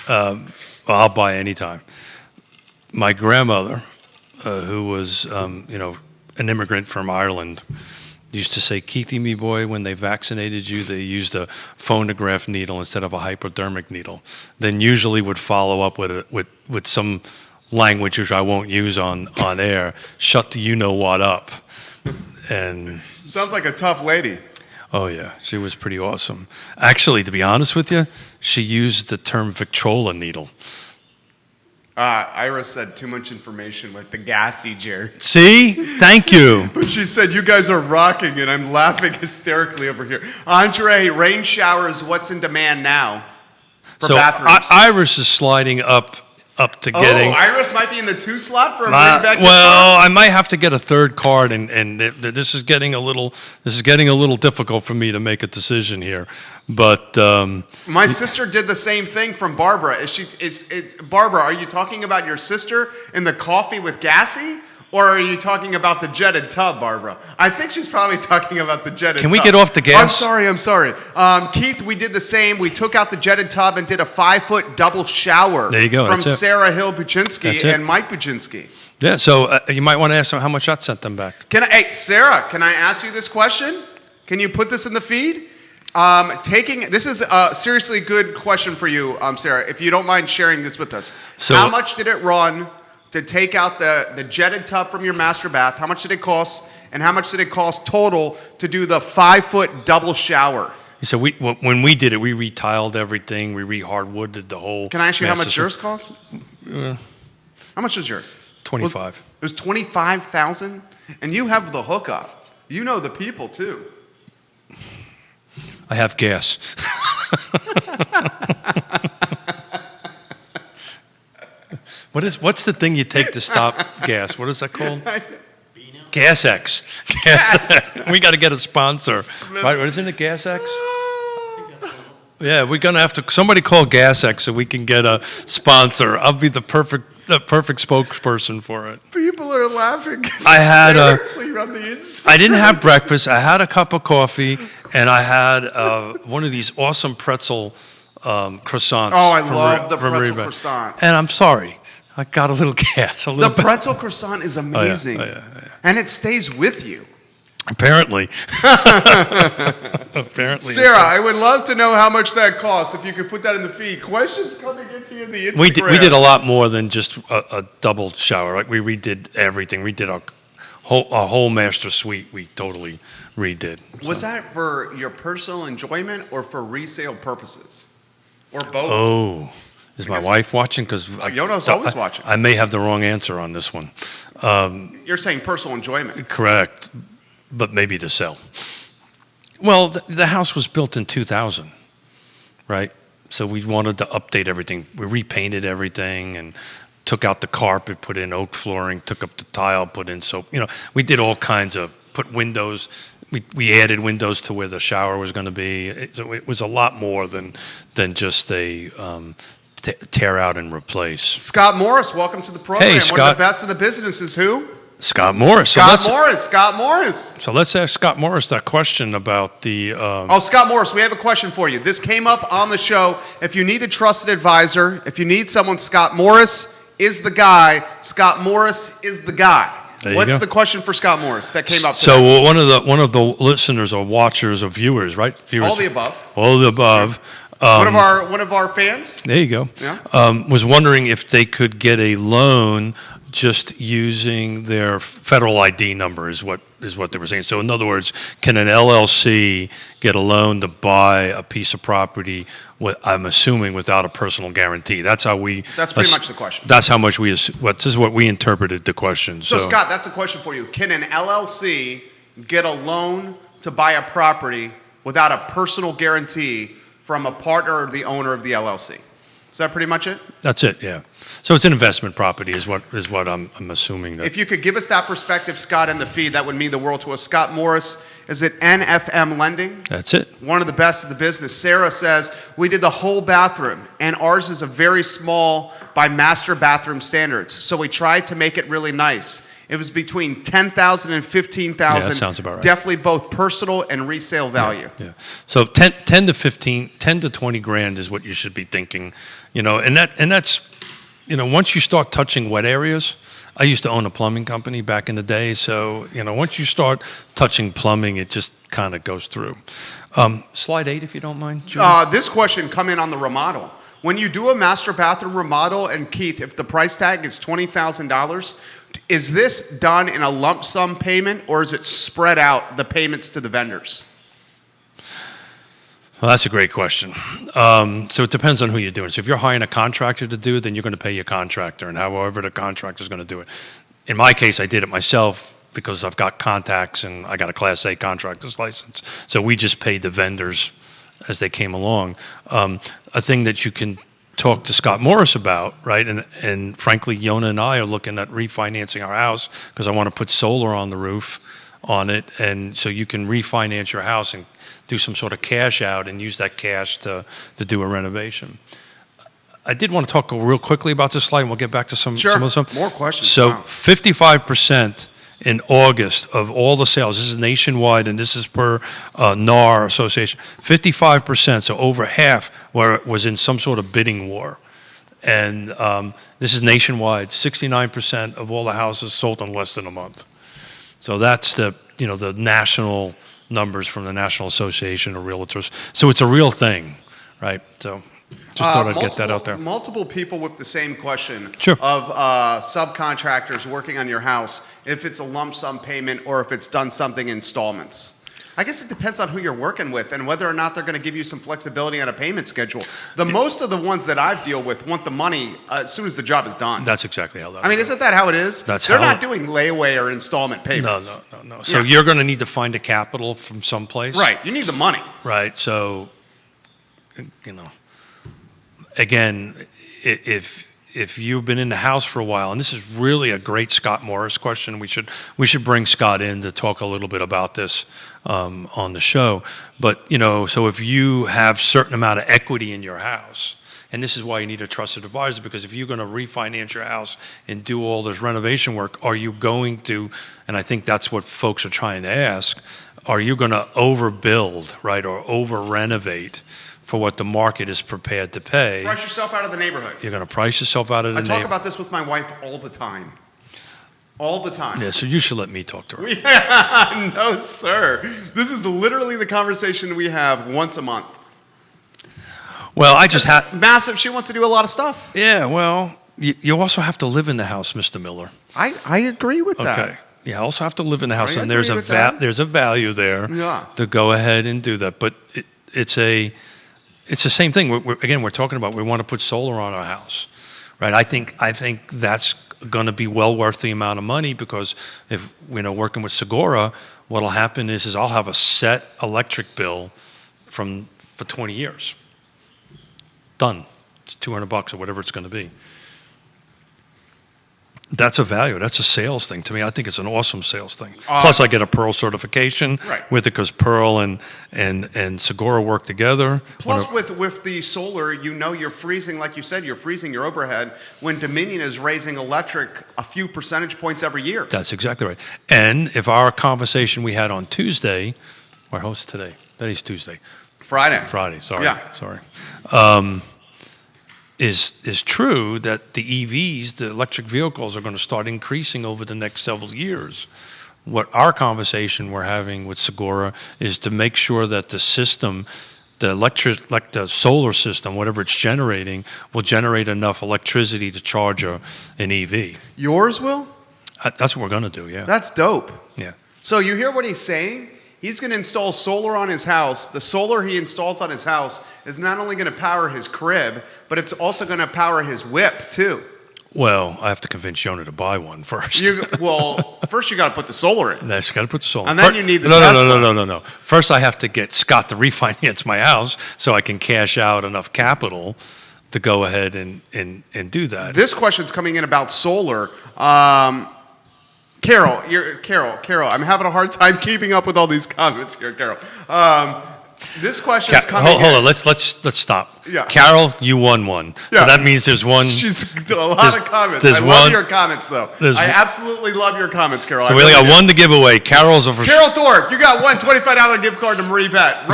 Well, I'll buy anytime. My grandmother, who was, an immigrant from Ireland, used to say, "Keithy, me boy, when they vaccinated you, they used a phonograph needle instead of a hypodermic needle." Then usually would follow up with some language which I won't use on air. Shut the you know what up. And Sounds like a tough lady. oh yeah, she was pretty awesome. Actually, to be honest with you, she used the term Victrola needle. Iris said too much information with the gassy, Jerry. See? Thank you. But she said, you guys are rocking, and I'm laughing hysterically over here. Andre, rain showers, what's in demand now for So bathrooms? Iris is sliding up to getting. Oh, Iris might be in the 2 slot for a MarieBette gift well, card? I might have to get a 3rd card, and this is getting a little difficult for me to make a decision here. But My sister did the same thing from Barbara. Barbara, are you talking about your sister in the coffee with gassy? Or are you talking about the jetted tub, Barbara? I think she's probably talking about the jetted tub. Can we get off the gas? I'm sorry. Keith, we did the same. We took out the jetted tub and did a 5-foot double shower. There you go, From that's it. Sarah Hill Buczynski That's it. and Mike Buczynski. yeah, so you might want to ask them how much I sent them back. Hey, Sarah, can I ask you this question? Can you put this in the feed? This is a seriously good question for you, Sarah, if you don't mind sharing this with us. So- how much did it run to take out the jetted tub from your master bath? How much did it cost? And how much did it cost total to do the 5-foot double shower? So when we did it, we retiled everything, we re-hardwooded the whole. Can I ask you how much master yours cost? How much was yours? 25. It was $25,000? And you have the hookup. You know the people, too. I have gas. What's the thing you take to stop gas? What is that called? Gas X. We got to get a sponsor. Right? Isn't it Gas X? Yeah, we're gonna have to. Somebody call Gas X so we can get a sponsor. I'll be the perfect spokesperson for it. People are laughing. I had hysterically on the inside. I didn't have breakfast. I had a cup of coffee, and I had one of these awesome pretzel croissants. Oh, I from love the from pretzel MarieBette. croissant. And I'm sorry, I got a little gas. The pretzel croissant is amazing. Oh, yeah. And it stays with you. Apparently. Apparently. Sarah, I would love to know how much that costs if you could put that in the feed. Questions coming in via the Instagram. We did a lot more than just a double shower. Right? We redid everything. We did our whole master suite. We totally redid. Was that for your personal enjoyment or for resale purposes? Or both? Oh. Is my wife watching? Because Yonna's always watching. I may have the wrong answer on this one. You're saying personal enjoyment. Correct, but maybe to sell. Well, the house was built in 2000, right? So we wanted to update everything. We repainted everything and took out the carpet, put in oak flooring, took up the tile, put in soap. We did all kinds of, put windows. We added windows to where the shower was going to be. It was a lot more than just a tear out and replace. Scott Morris, welcome to the program. Hey, One Scott. of the best of the business is who? Scott Morris. Scott Morris. So let's ask Scott Morris that question about the. Scott Morris, we have a question for you. This came up on the show. If you need a trusted advisor, if you need someone, Scott Morris is the guy. Scott Morris is the guy. What's the question for Scott Morris that came up today? So one of the listeners or watchers or viewers, right? Viewers, All the above. All the above. One of our fans. There you go. Yeah. Was wondering if they could get a loan just using their federal ID number is what they were saying. So in other words, can an LLC get a loan to buy a piece of property? I'm assuming without a personal guarantee. That's pretty much the question. That's how much this is what we interpreted the question. So Scott, that's a question for you. Can an LLC get a loan to buy a property without a personal guarantee from a partner or the owner of the LLC? Is that pretty much it? That's it, yeah. So it's an investment property is what I'm assuming. That. If you could give us that perspective, Scott, in the feed, that would mean the world to us. Scott Morris is at NFM Lending. That's it. One of the best of the business. Sarah says, we did the whole bathroom, and ours is a very small by master bathroom standards. So we tried to make it really nice. It was between $10,000 and $15,000. Yeah, that sounds about right. Definitely both personal and resale value. Yeah. So 10 to 20 grand is what you should be thinking, and that's, once you start touching wet areas. I used to own a plumbing company back in the day, so once you start touching plumbing, it just kind of goes through. Slide 8, if you don't mind. This question come in on the remodel. When you do a master bathroom remodel, and Keith, if the price tag is $20,000, is this done in a lump sum payment, or is it spread out, the payments to the vendors? Well, that's a great question. So it depends on who you're doing. So if you're hiring a contractor to do it, then you're going to pay your contractor, and however the contractor is going to do it. In my case, I did it myself because I've got contacts and I got a Class A contractor's license. So we just paid the vendors as they came along. A thing that you can talk to Scott Morris about, right? And frankly, Yonna and I are looking at refinancing our house because I want to put solar on the roof on it, and so you can refinance your house and do some sort of cash out and use that cash to do a renovation. I did want to talk real quickly about this slide, and we'll get back to some of the stuff. More questions. So wow. 55% in August of all the sales, this is nationwide, and this is per NAR Association, 55%, so over half was in some sort of bidding war. And this is nationwide, 69% of all the houses sold in less than a month. So that's the national numbers from the National Association of Realtors. So it's a real thing, right? So just thought I'd get that out there. Multiple people with the same question Sure. of subcontractors working on your house, if it's a lump sum payment or if it's done something in installments. I guess it depends on who you're working with and whether or not they're going to give you some flexibility on a payment schedule. Most of the ones that I deal with want the money as soon as the job is done. That's exactly how that I mean, isn't that how it is? They're not doing layaway or installment payments. No. So you're going to need to find a capital from someplace. Right. You need the money. Right. So, again, if you've been in the house for a while, and this is really a great Scott Morris question, we should bring Scott in to talk a little bit about this on the show. But so if you have certain amount of equity in your house, and this is why you need a trusted advisor, because if you're going to refinance your house and do all this renovation work, are you going to? And I think that's what folks are trying to ask: are you going to overbuild, right, or over renovate for what the market is prepared to pay? Price yourself out of the neighborhood. You're going to price yourself out of the neighborhood. I talk about this with my wife all the time. All the time. Yeah, so you should let me talk to her. No, sir. This is literally the conversation we have once a month. Well, I just had massive. She wants to do a lot of stuff. Yeah, well, you also have to live in the house, Mr. Miller. I agree with that. Okay. You also have to live in the house, and there's a value there to go ahead and do that. But it's the same thing. We're talking about we want to put solar on our house, right? I think that's going to be well worth the amount of money, because if working with Segura, what'll happen is I'll have a set electric bill for 20 years. Done. It's $200 or whatever it's going to be. That's a value. That's a sales thing to me. I think it's an awesome sales thing. Plus, I get a Pearl certification with it because Pearl and Segura work together. Plus, with the solar, you're freezing, like you said, you're freezing your overhead when Dominion is raising electric a few percentage points every year. That's exactly right. And if our conversation we had on Tuesday, our host today, that is Tuesday. Friday, sorry. Yeah. Sorry. Is true that the EVs, the electric vehicles, are going to start increasing over the next several years. What our conversation we're having with Segura is to make sure that the system, the solar system, whatever it's generating, will generate enough electricity to charge an EV. Yours will? That's what we're going to do, yeah. That's dope. Yeah. So you hear what he's saying? He's going to install solar on his house. The solar he installs on his house is not only going to power his crib, but it's also going to power his whip, too. Well, I have to convince Yonna to buy one first. First you got to put the solar in. That's got to put the solar in. And then you need the Tesla. No. First, I have to get Scott to refinance my house so I can cash out enough capital to go ahead and do that. This question's coming in about solar. Carol, I'm having a hard time keeping up with all these comments here, Carol. This question's coming in. Hold on, let's stop. Yeah. Carol, you won one. Yeah. So that means there's one. She's a lot of comments. I love your comments, though. I absolutely love your comments, Carol. So we only got one to give away. Carol's a Carol Thorpe, you got one $25 gift card to MarieBette.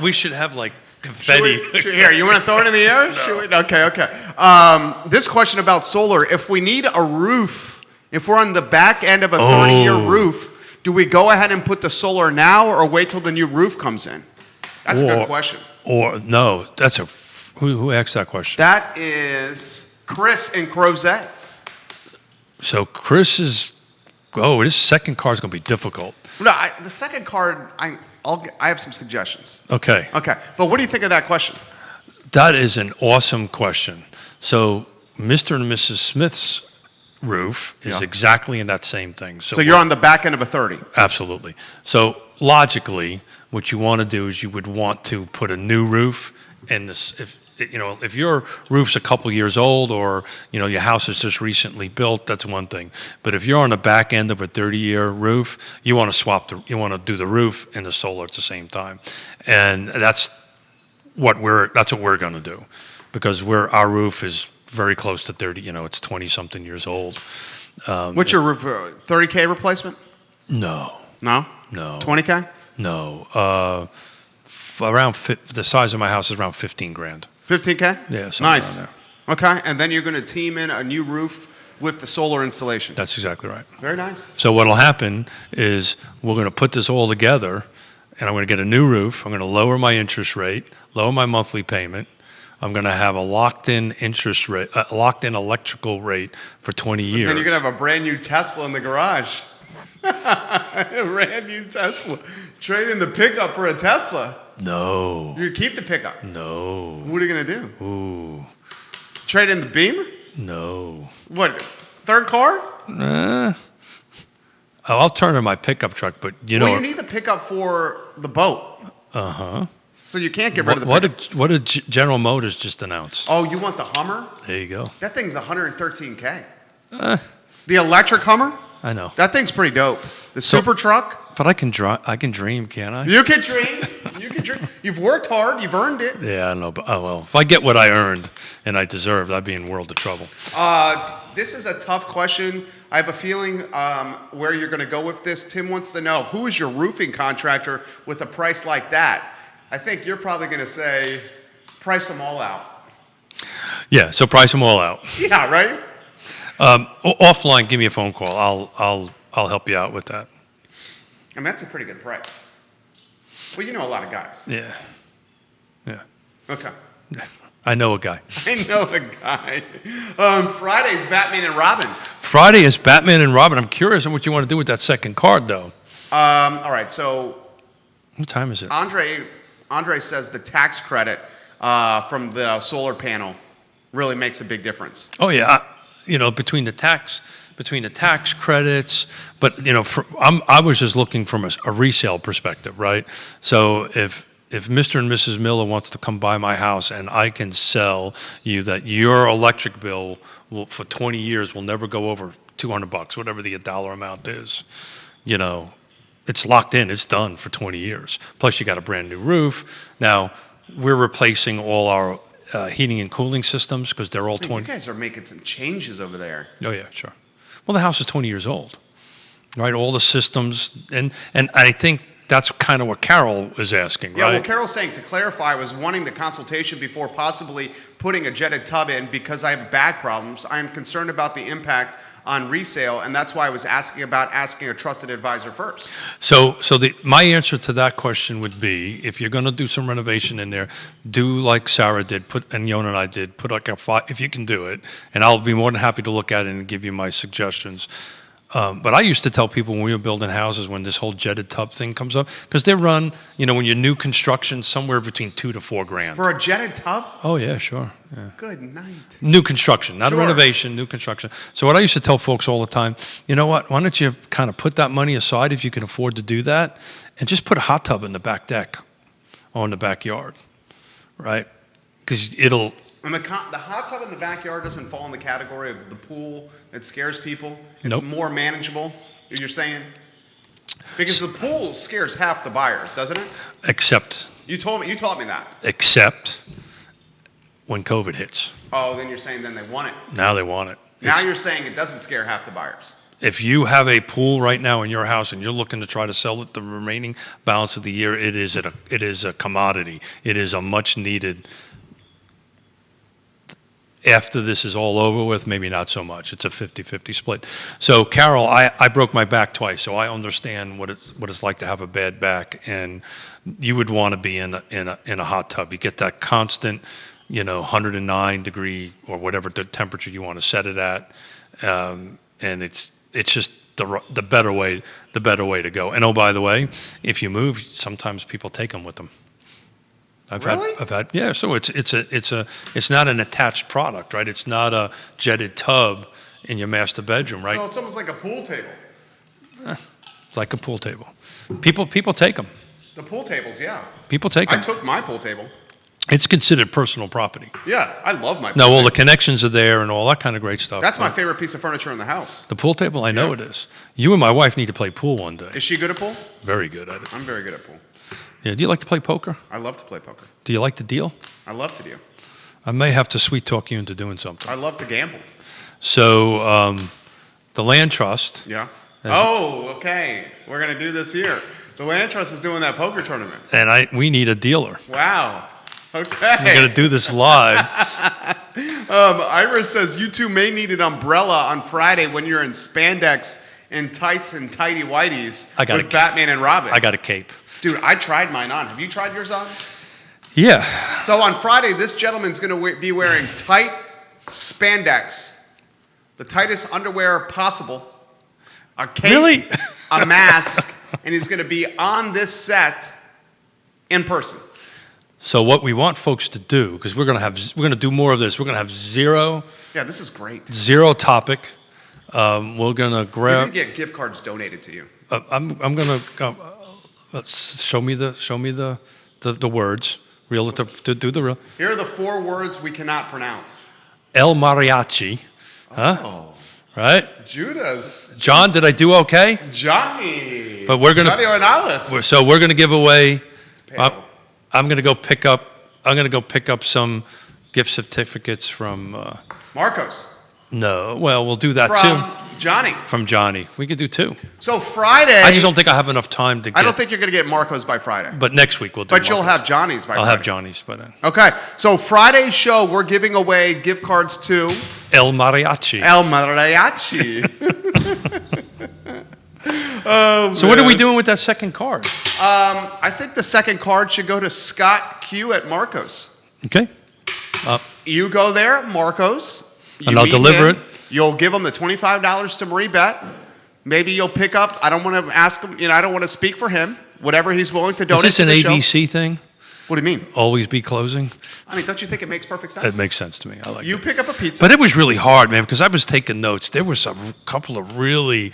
We should have confetti. Here, you want to throw it in the air? No. Okay. This question about solar. If we need a roof, if we're on the back end of a 30-year roof, do we go ahead and put the solar now or wait till the new roof comes in? That's a good question. Or no, that's who asked that question? That is Chris in Crozet. So Chris is, this second card is going to be difficult. No, the second card, I have some suggestions. Okay. But what do you think of that question? That is an awesome question. So Mr. and Mrs. Smith's roof is exactly in that same thing. So you're on the back end of a 30. Absolutely. So logically, what you want to do is you would want to put a new roof, and if your roof's a couple years old or your house is just recently built, that's one thing. But if you're on the back end of a 30-year roof, you want to do the roof and the solar at the same time, and that's what we're going to do, because our roof is very close to 30. It's 20-something years old. What's your roof? 30K replacement? No. No. 20K? No. Around the size of my house is around $15,000. 15K? Yeah. Nice. Okay, and then you're going to team in a new roof with the solar installation. That's exactly right. Very nice. So what'll happen is we're going to put this all together, and I'm going to get a new roof. I'm going to lower my interest rate, lower my monthly payment. I'm going to have a locked-in interest rate, locked-in electrical rate for 20 years. Then you're going to have a brand new Tesla in the garage. A brand new Tesla. Trade in the pickup for a Tesla. No. You keep the pickup. No. What are you going to do? Ooh. Trade in the Beamer? No. What? Third car? I'll turn in my pickup truck, but you need the pickup for the boat. Uh-huh. So you can't get rid of the pickup. What did General Motors just announce? Oh, you want the Hummer? There you go. That thing's $113K. The electric Hummer? I know. That thing's pretty dope. The super truck? But I can dream, can't I? You can dream. You can dream. You've worked hard. You've earned it. Yeah, I know. But if I get what I earned and I deserved, I'd be in world of trouble. This is a tough question. I have a feeling where you're going to go with this. Tim wants to know, who is your roofing contractor with a price like that? I think you're probably going to say, price them all out. Yeah, so price them all out. Yeah, right? Offline, give me a phone call. I'll help you out with that. I mean, that's a pretty good price. Well, you know a lot of guys. Yeah. Okay. I know a guy. I know a guy. Friday's Batman and Robin. Friday is Batman and Robin. I'm curious on what you want to do with that second card, though. All right, so... What time is it? Andre says the tax credit from the solar panel really makes a big difference. Oh, yeah. Between the tax credits, but I was just looking from a resale perspective, right? So if Mr. and Mrs. Miller wants to come by my house and I can sell you that your electric bill for 20 years will never go over $200, whatever the dollar amount is, you know, it's locked in. It's done for 20 years. Plus, you got a brand new roof. Now, we're replacing all our heating and cooling systems because they're all 20. You guys are making some changes over there. Oh, yeah, sure. Well, the house is 20 years old, right? All the systems. And I think that's kind of what Carol is asking, Yeah, right? well, Carol's saying, to clarify, I was wanting the consultation before possibly putting a jetted tub in because I have back problems. I am concerned about the impact on resale, and that's why I was asking a trusted advisor first. So my answer to that question would be, if you're going to do some renovation in there, do like Sarah did, and Yonna and I did, put like if you can do it, and I'll be more than happy to look at it and give you my suggestions. But I used to tell people when we were building houses, when this whole jetted tub thing comes up, because they run, you know, when you're new construction, somewhere between $2,000 to $4,000. For a jetted tub? Oh yeah, sure. Yeah. Good night. New construction, not Sure. a renovation, new construction. So what I used to tell folks all the time, you know what, why don't you kind of put that money aside if you can afford to do that, and just put a hot tub in the back deck or in the backyard, right? Because it'll... And the hot tub in the backyard doesn't fall in the category of the pool that scares people? It's Nope. more manageable, you're saying? Because the pool scares half the buyers, doesn't it? Except You taught me that. when COVID hits. Oh, then you're saying then they want it. Now they want it. Now It's- you're saying it doesn't scare half the buyers. If you have a pool right now in your house and you're looking to try to sell it the remaining balance of the year, it is a commodity. It is a much needed. After this is all over with, maybe not so much. It's a 50-50 split. So, Carol, I broke my back twice, so I understand what it's like to have a bad back, and you would want to be in a hot tub. You get that constant, 109 degree or whatever the temperature you want to set it at, and it's just the better way to go. And oh, by the way, if you move, sometimes people take them with them. Really? I've had, yeah. So it's not an attached product, right? It's not a jetted tub in your master bedroom, right? So it's almost like a pool table. It's like a pool table. People take them. The pool tables, yeah. People take I them. took my pool table. It's considered personal property. Yeah, I love my pool No, all table. the connections are there and all that kind of great stuff. That's my favorite piece of furniture in the house. The pool table, I know it is. You and my wife need to play pool one day. Is she good at pool? Very good at it. I'm very good at pool. Yeah. Do you like to play poker? I love to play poker. Do you like to deal? I love to do. I may have to sweet talk you into doing something. I love to gamble. So, the land trust. Yeah. Oh, okay. We're going to do this here. The Land Trust is doing that poker tournament. And we need a dealer. Wow. Okay. We're going to do this live. Iris says you two may need an umbrella on Friday when you're in spandex and tights and tighty whities with Batman and Robin. I got a cape. Dude, I tried mine on. Have you tried yours on? Yeah. So on Friday, this gentleman's going to be wearing tight spandex, the tightest underwear possible, a cape, Really? a mask, and he's going to be on this set in person. So what we want folks to do, because we're going to do more of this. We're going to have zero Yeah, this is great. topic. We're going to You're grab. going to get gift cards donated to you. I'm going to show me the words. Realtor to do the real. Here are the 4 words we cannot pronounce. El Mariachi. Huh? Oh, Right? Judas. John, did I do okay? Johnny. But we're gonna- Johnny Ornales. So we're going to give away. Pale. I'm going to go pick up some gift certificates from. Marcos. No, well, we'll do that From too. Johnny. From Johnny. We could do 2. So Friday. I just don't think I have enough time to get. I don't think you're going to get Marcos by Friday. But next week we'll do. But you'll Marcus. have Johnny's by I'll Friday. have Johnny's by then. Okay. So Friday's show, we're giving away gift cards to El Mariachi. El Mariachi. So what are we doing with that second card? I think the second card should go to Scott Q at Marcos. Okay. You go there, Marcos. And I'll meet deliver him. it. You'll give him the $25 to MarieBette. Maybe you'll pick up. I don't want to ask him. I don't want to speak for him. Whatever he's willing to Is donate this to an the show. ABC thing? What do you mean? Always be closing? I mean, don't you think it makes perfect sense? It makes sense to me. I like You it. pick up a pizza. But it was really hard, man, because I was taking notes. There was a couple of really,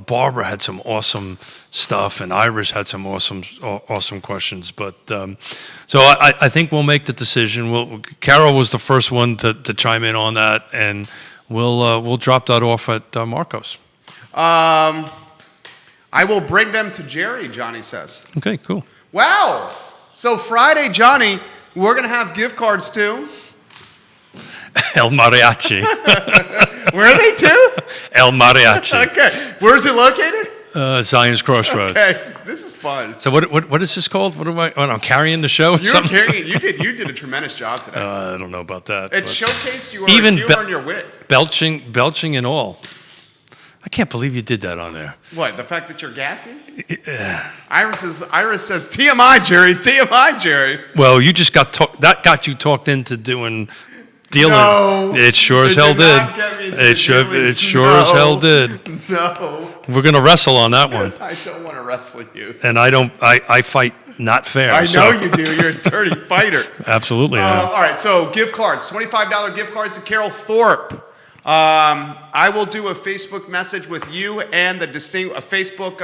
Barbara had some awesome stuff, and Iris had some awesome questions. But so I think we'll make the decision. Carol was the first one to chime in on that, and we'll drop that off at Marco's. I will bring them to Jerry, Johnny says. Okay, cool. Wow. So Friday, Johnny, we're going to have gift cards too. El Mariachi. Where are they too? El Mariachi. Okay. Where's it located? Zion's Crossroads. Okay. This is fun. So what is this called? What am I? I'm carrying the show. Or You're something? carrying it. You did a tremendous job today. I don't know about that. It but showcased your even humor and your wit. belching and all. I can't believe you did that on there. What? The fact that you're gassy? Iris says TMI, Jerry. TMI, Jerry. Well, you just that got you talked into dealing. No, it sure as hell did. It sure as hell did. No. We're gonna wrestle on that one. I don't want to wrestle you. And I fight not fair. I know you do. You're a dirty fighter. Absolutely. All right. So gift cards, $25 gift card to Carol Thorpe. I will do a Facebook message with you and a Facebook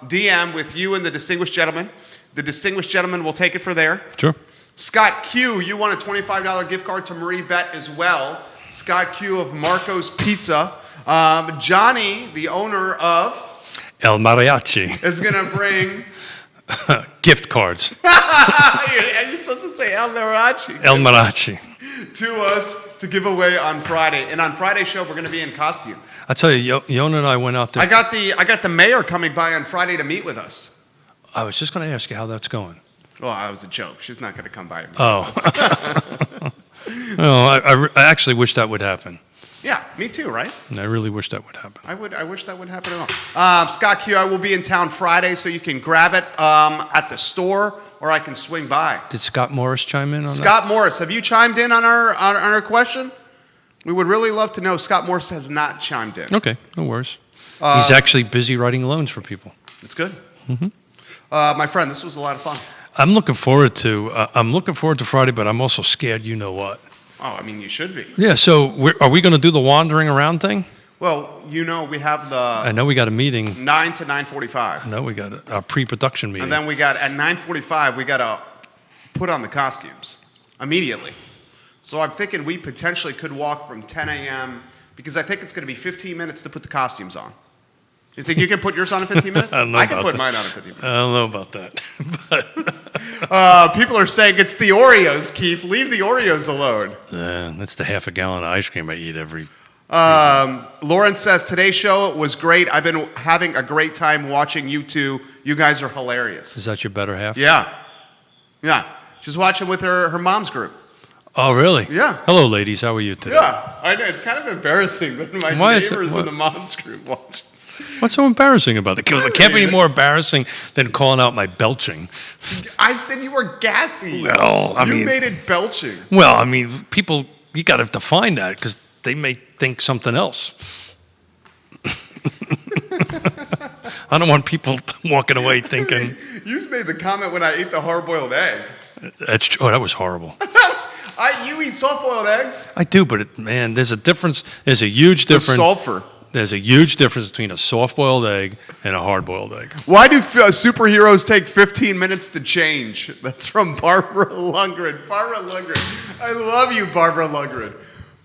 DM with you and the distinguished gentleman. The distinguished gentleman will take it for there. Sure. Scott Q, you want a $25 gift card to MarieBette as well. Scott Q of Marco's Pizza. Johnny, the owner of El Mariachi. is going to bring gift cards. You're supposed to say El Mariachi. El Mariachi. To us to give away on Friday. And on Friday's show, we're going to be in costume. I tell you, Yonna and I went out there. I got the mayor coming by on Friday to meet with us. I was just going to ask you how that's going. Well, that was a joke. She's not going to come by and meet Oh. us. No, I actually wish that would happen. Yeah, me too, right? I really wish that would happen. I wish that would happen at all. Scott Q, I will be in town Friday, so you can grab it at the store, or I can swing by. Did Scott Morris chime in on that? Scott Morris, have you chimed in on our question? We would really love to know. Scott Morris has not chimed in. Okay, no worries. He's actually busy writing loans for people. It's good. Mm-hmm. My friend, this was a lot of fun. I'm looking forward to Friday, but I'm also scared. You know what? Oh, I mean, you should be. Yeah. So are we going to do the wandering around thing? Well, we have I know we got a meeting. 9 to 9:45. I know we got a pre-production meeting. And then we got at 9:45. We got to put on the costumes immediately. So I'm thinking we potentially could walk from 10 a.m. because I think it's going to be 15 minutes to put the costumes on. You think you can put yours on in 15 minutes? I can put mine on in 15 minutes. I don't know about that. People are saying it's the Oreos, Keith. Leave the Oreos alone. That's the half a gallon of ice cream I eat every. Lauren says, today's show was great. I've been having a great time watching you two. You guys are hilarious. Is that your better half? Yeah. She's watching with her mom's group. Oh, really? Yeah. Hello, ladies. How are you today? Yeah. I know. It's kind of embarrassing that my neighbors in the mom's group watch. What's so embarrassing about it? It can't be any more embarrassing than calling out my belching. I said you were gassy. Well, you made it belching. Well, I mean, people, you got to define that because they may think something else. I don't want people walking away thinking. I mean, you just made the comment when I ate the hard-boiled egg. That's true. Oh, that was horrible. You eat soft-boiled eggs? I do, but man, there's a difference. There's a huge difference. The sulfur. There's a huge difference between a soft-boiled egg and a hard-boiled egg. Why do superheroes take 15 minutes to change? That's from Barbara Lundgren. Barbara Lundgren. I love you, Barbara Lundgren.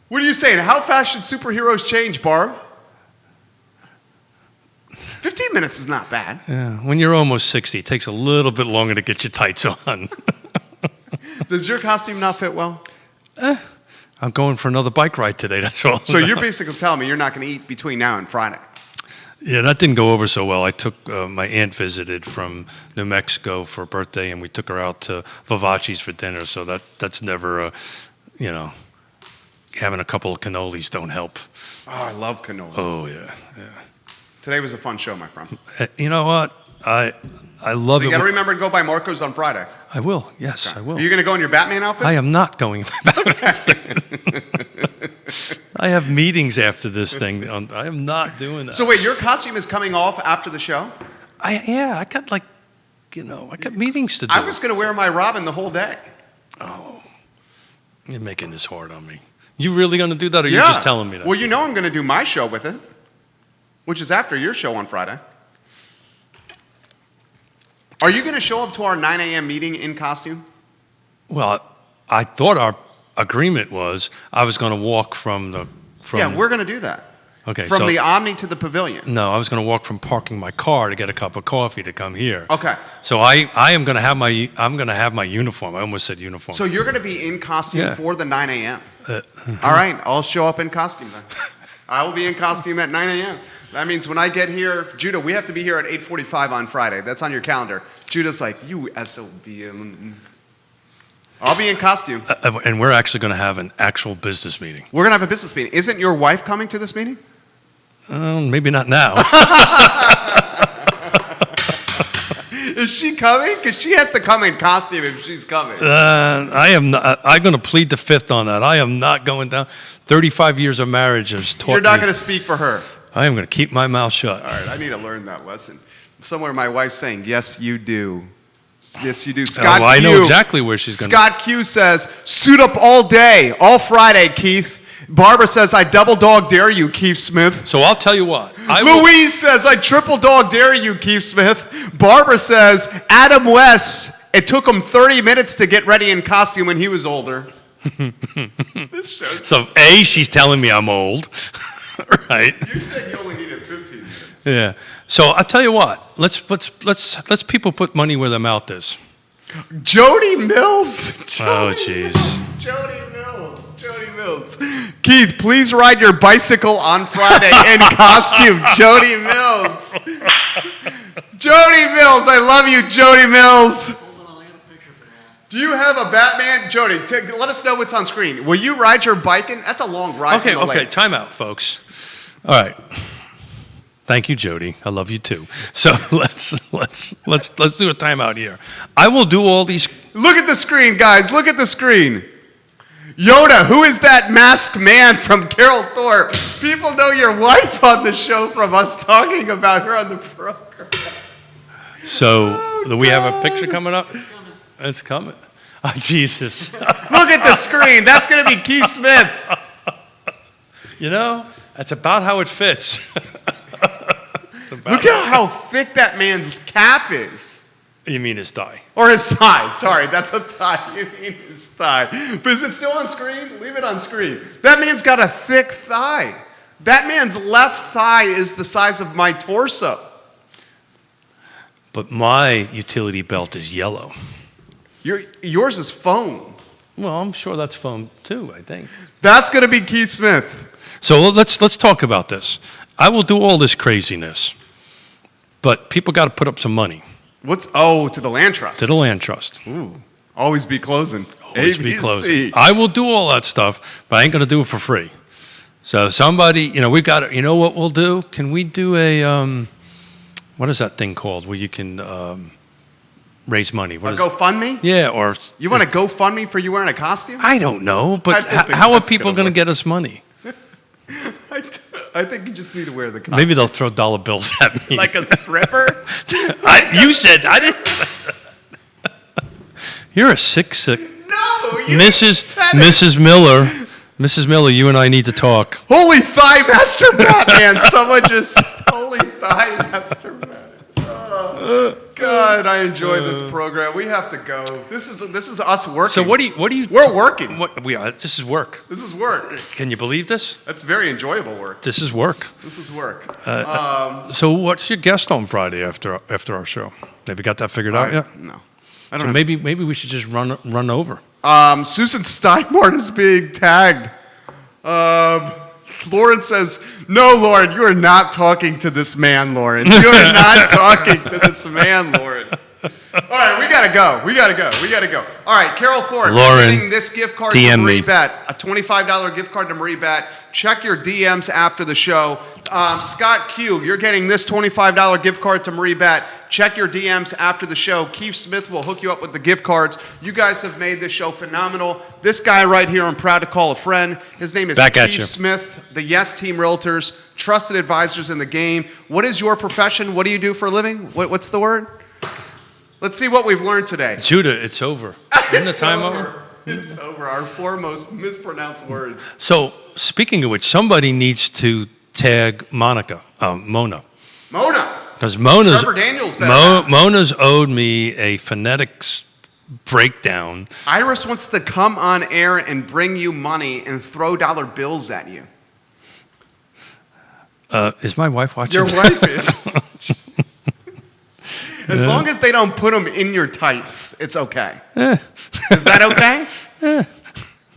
What are you saying? How fast should superheroes change, Barb? 15 minutes is not bad. Yeah, when you're almost 60, it takes a little bit longer to get your tights on. Does your costume not fit well? I'm going for another bike ride today, that's all. So you're basically telling me you're not going to eat between now and Friday? Yeah, that didn't go over so well. I took, my aunt visited from New Mexico for a birthday, and we took her out to Vivace's for dinner, so that's never, having a couple of cannolis don't help. Oh, I love cannolis. Oh, yeah. Today was a fun show, my friend. You know what? I love it. You got to remember to go by Marco's on Friday. I will. Yes, okay. I will. Are you going to go in your Batman outfit? I am not going in my Batman. I have meetings after this thing. I am not doing that. So wait, your costume is coming off after the show? I got I got meetings to do. I was going to wear my Robin the whole day. Oh, you're making this hard on me. You really going to do that, or you're just telling me that? Well, I'm going to do my show with it, which is after your show on Friday. Are you going to show up to our 9 a.m. meeting in costume? Well, I thought our agreement was I was going to walk from Yeah, we're going to do that. Okay, From so the Omni to the Pavilion. no, I was going to walk from parking my car to get a cup of coffee to come here. Okay. So I am going to have my uniform. I almost said uniform. So you're going to be in costume Yeah. for the 9 a.m. All right, I'll show up in costume then. I will be in costume at 9 a.m. That means when I get here, Judah, we have to be here at 8:45 on Friday. That's on your calendar. Judah's like, you SOB. I'll be in costume. And we're actually going to have an actual business meeting. We're going to have a business meeting. Isn't your wife coming to this meeting? Maybe not now. Is she coming? Because she has to come in costume if she's coming. I am not. I'm going to plead the fifth on that. I am not going down. 35 years of marriage has taught me. You're not going to speak for her. I am going to keep my mouth shut. All right, I need to learn that lesson. Somewhere my wife's saying, yes, you do. Yes, you do. Scott I Q. know exactly where she's going. Scott Q says, suit up all day, all Friday, Keith. Barbara says, I double dog dare you, Keith Smith. So I'll tell you what. Louise says, I triple dog dare you, Keith Smith. Barbara says, Adam West, it took him 30 minutes to get ready in costume when he was older. This shows. So A, she's telling me I'm old, right? You said you only needed 15 minutes. Yeah. So I'll tell you what. Let's people put money where their mouth is. Jody Mills. Oh, jeez. Jody Mills. Keith, please ride your bicycle on Friday in costume. Jody Mills. Jody Mills. I love you, Jody Mills. Hold on, I got a picture for that. Do you have a Batman? Jody, let us know what's on screen. Will you ride your bike in? That's a long ride. Okay, from the okay. lake. Time out, folks. All right. Thank you, Jody. I love you too. So let's do a timeout here. I will do all these. Look at the screen, guys. Look at the screen. Yonna, who is that masked man from Carol Thorpe? People know your wife on the show from us talking about her on the program. So do we have a picture coming up? It's coming. Oh, Jesus. Look at the screen. That's going to be Keith Smith. You know, that's about how it fits. Look at how thick that man's calf is. You mean his thigh? Or his thigh. Sorry, that's a thigh. You mean his thigh. But is it still on screen? Leave it on screen. That man's got a thick thigh. That man's left thigh is the size of my torso. But my utility belt is yellow. Yours is foam. Well, I'm sure that's foam too, I think. That's going to be Keith Smith. So let's talk about this. I will do all this craziness, but people got to put up some money. To the land trust. To the land trust. Ooh, always be closing. Always ABC. be closing. I will do all that stuff, but I ain't going to do it for free. So somebody, we've got to, you know what we'll do? Can we do a, what is that thing called where you can raise money? What is GoFundMe? Yeah, or... You want to GoFundMe for you wearing a costume? I don't know, but I don't think how are that's people gonna going to get us money? I think you just need to wear the costume. Maybe they'll throw dollar bills at me. Like a stripper? You said, I didn't say that. You're a sick. No, you said it. Mrs. Miller. Mrs. Miller, you and I need to talk. Holy thigh master Batman. Someone just holy thigh master Batman. Oh, God, I enjoy this program. We have to go. This is us working. So what do you? We're working. We are. This is work. This is work. Can you believe this? That's very enjoyable work. This is work. This is work. So what's your guest on Friday after our show? Maybe got that figured out yet? No. I don't So know. maybe we should just run over. Susan Steinmart is being tagged. Lauren says, no, Lauren, you are not talking to this man, Lauren. You are not talking to this man, Lauren. All right, we got to go. All right, Carol Ford, Lauren, getting this gift card to DM me. MarieBette, a $25 gift card to MarieBette. Check your DMs after the show. Scott Q, you're getting this $25 gift card to MarieBette. Check your DMs after the show. Keith Smith will hook you up with the gift cards. You guys have made this show phenomenal. This guy right here, I'm proud to call a friend. His name is Keith Smith, the Yes Team Realtors, trusted advisors in the game. What is your profession? What do you do for a living? What's the word? Let's see what we've learned today. Judah, it's over. Isn't the time over? It's over. Our four most mispronounced words. So, speaking of which, somebody needs to tag Mona. Mona. Because Mona's Trevor Daniels better. Mona's owed me a phonetics breakdown. Iris wants to come on air and bring you money and throw dollar bills at you. Is my wife watching? Your wife is. As long as they don't put them in your tights, it's okay. Is that okay?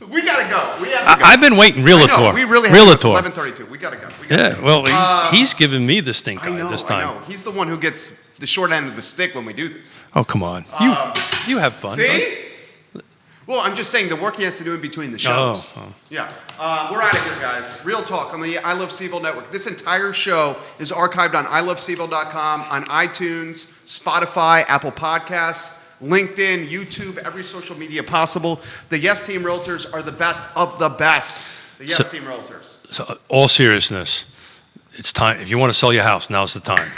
We gotta go. We have to go. I've been waiting. Realtor. I know, we really have Realtor. 11:32. We gotta go. We gotta go. Well, he's giving me the stink eye this I time. know. He's the one who gets the short end of the stick when we do this. Oh, come on. You have fun. See? Well, I'm just saying the work he has to do in between the shows. Oh. Yeah. We're out of here, guys. Real talk on the I Love CVille Network. This entire show is archived on ilovecville.com, on iTunes, Spotify, Apple Podcasts, LinkedIn, YouTube, every social media possible. The Yes Team Realtors are the best of the best. The Yes Team Realtors. So, all seriousness, it's time. If you want to sell your house, now's the time.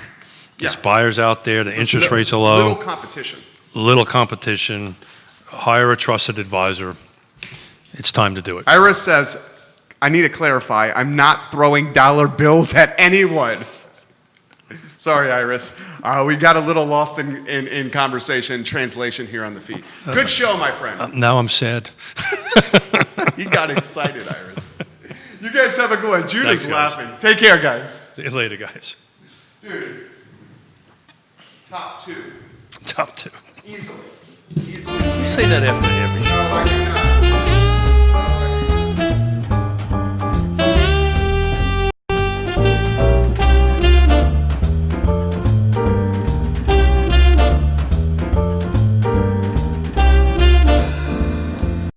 There's buyers out there. The interest rates are low. Little competition. Hire a trusted advisor. It's time to do it. Iris says, I need to clarify, I'm not throwing dollar bills at anyone. Sorry, Iris. We got a little lost in conversation, translation here on the feed. Good show, my friend. Now I'm sad. He got excited, Iris. You guys have a good one. Judah's Thanks, laughing. Take care, guys. See you later, guys. Dude, top two. Top two. Easily. You say that after every show. No, I do not.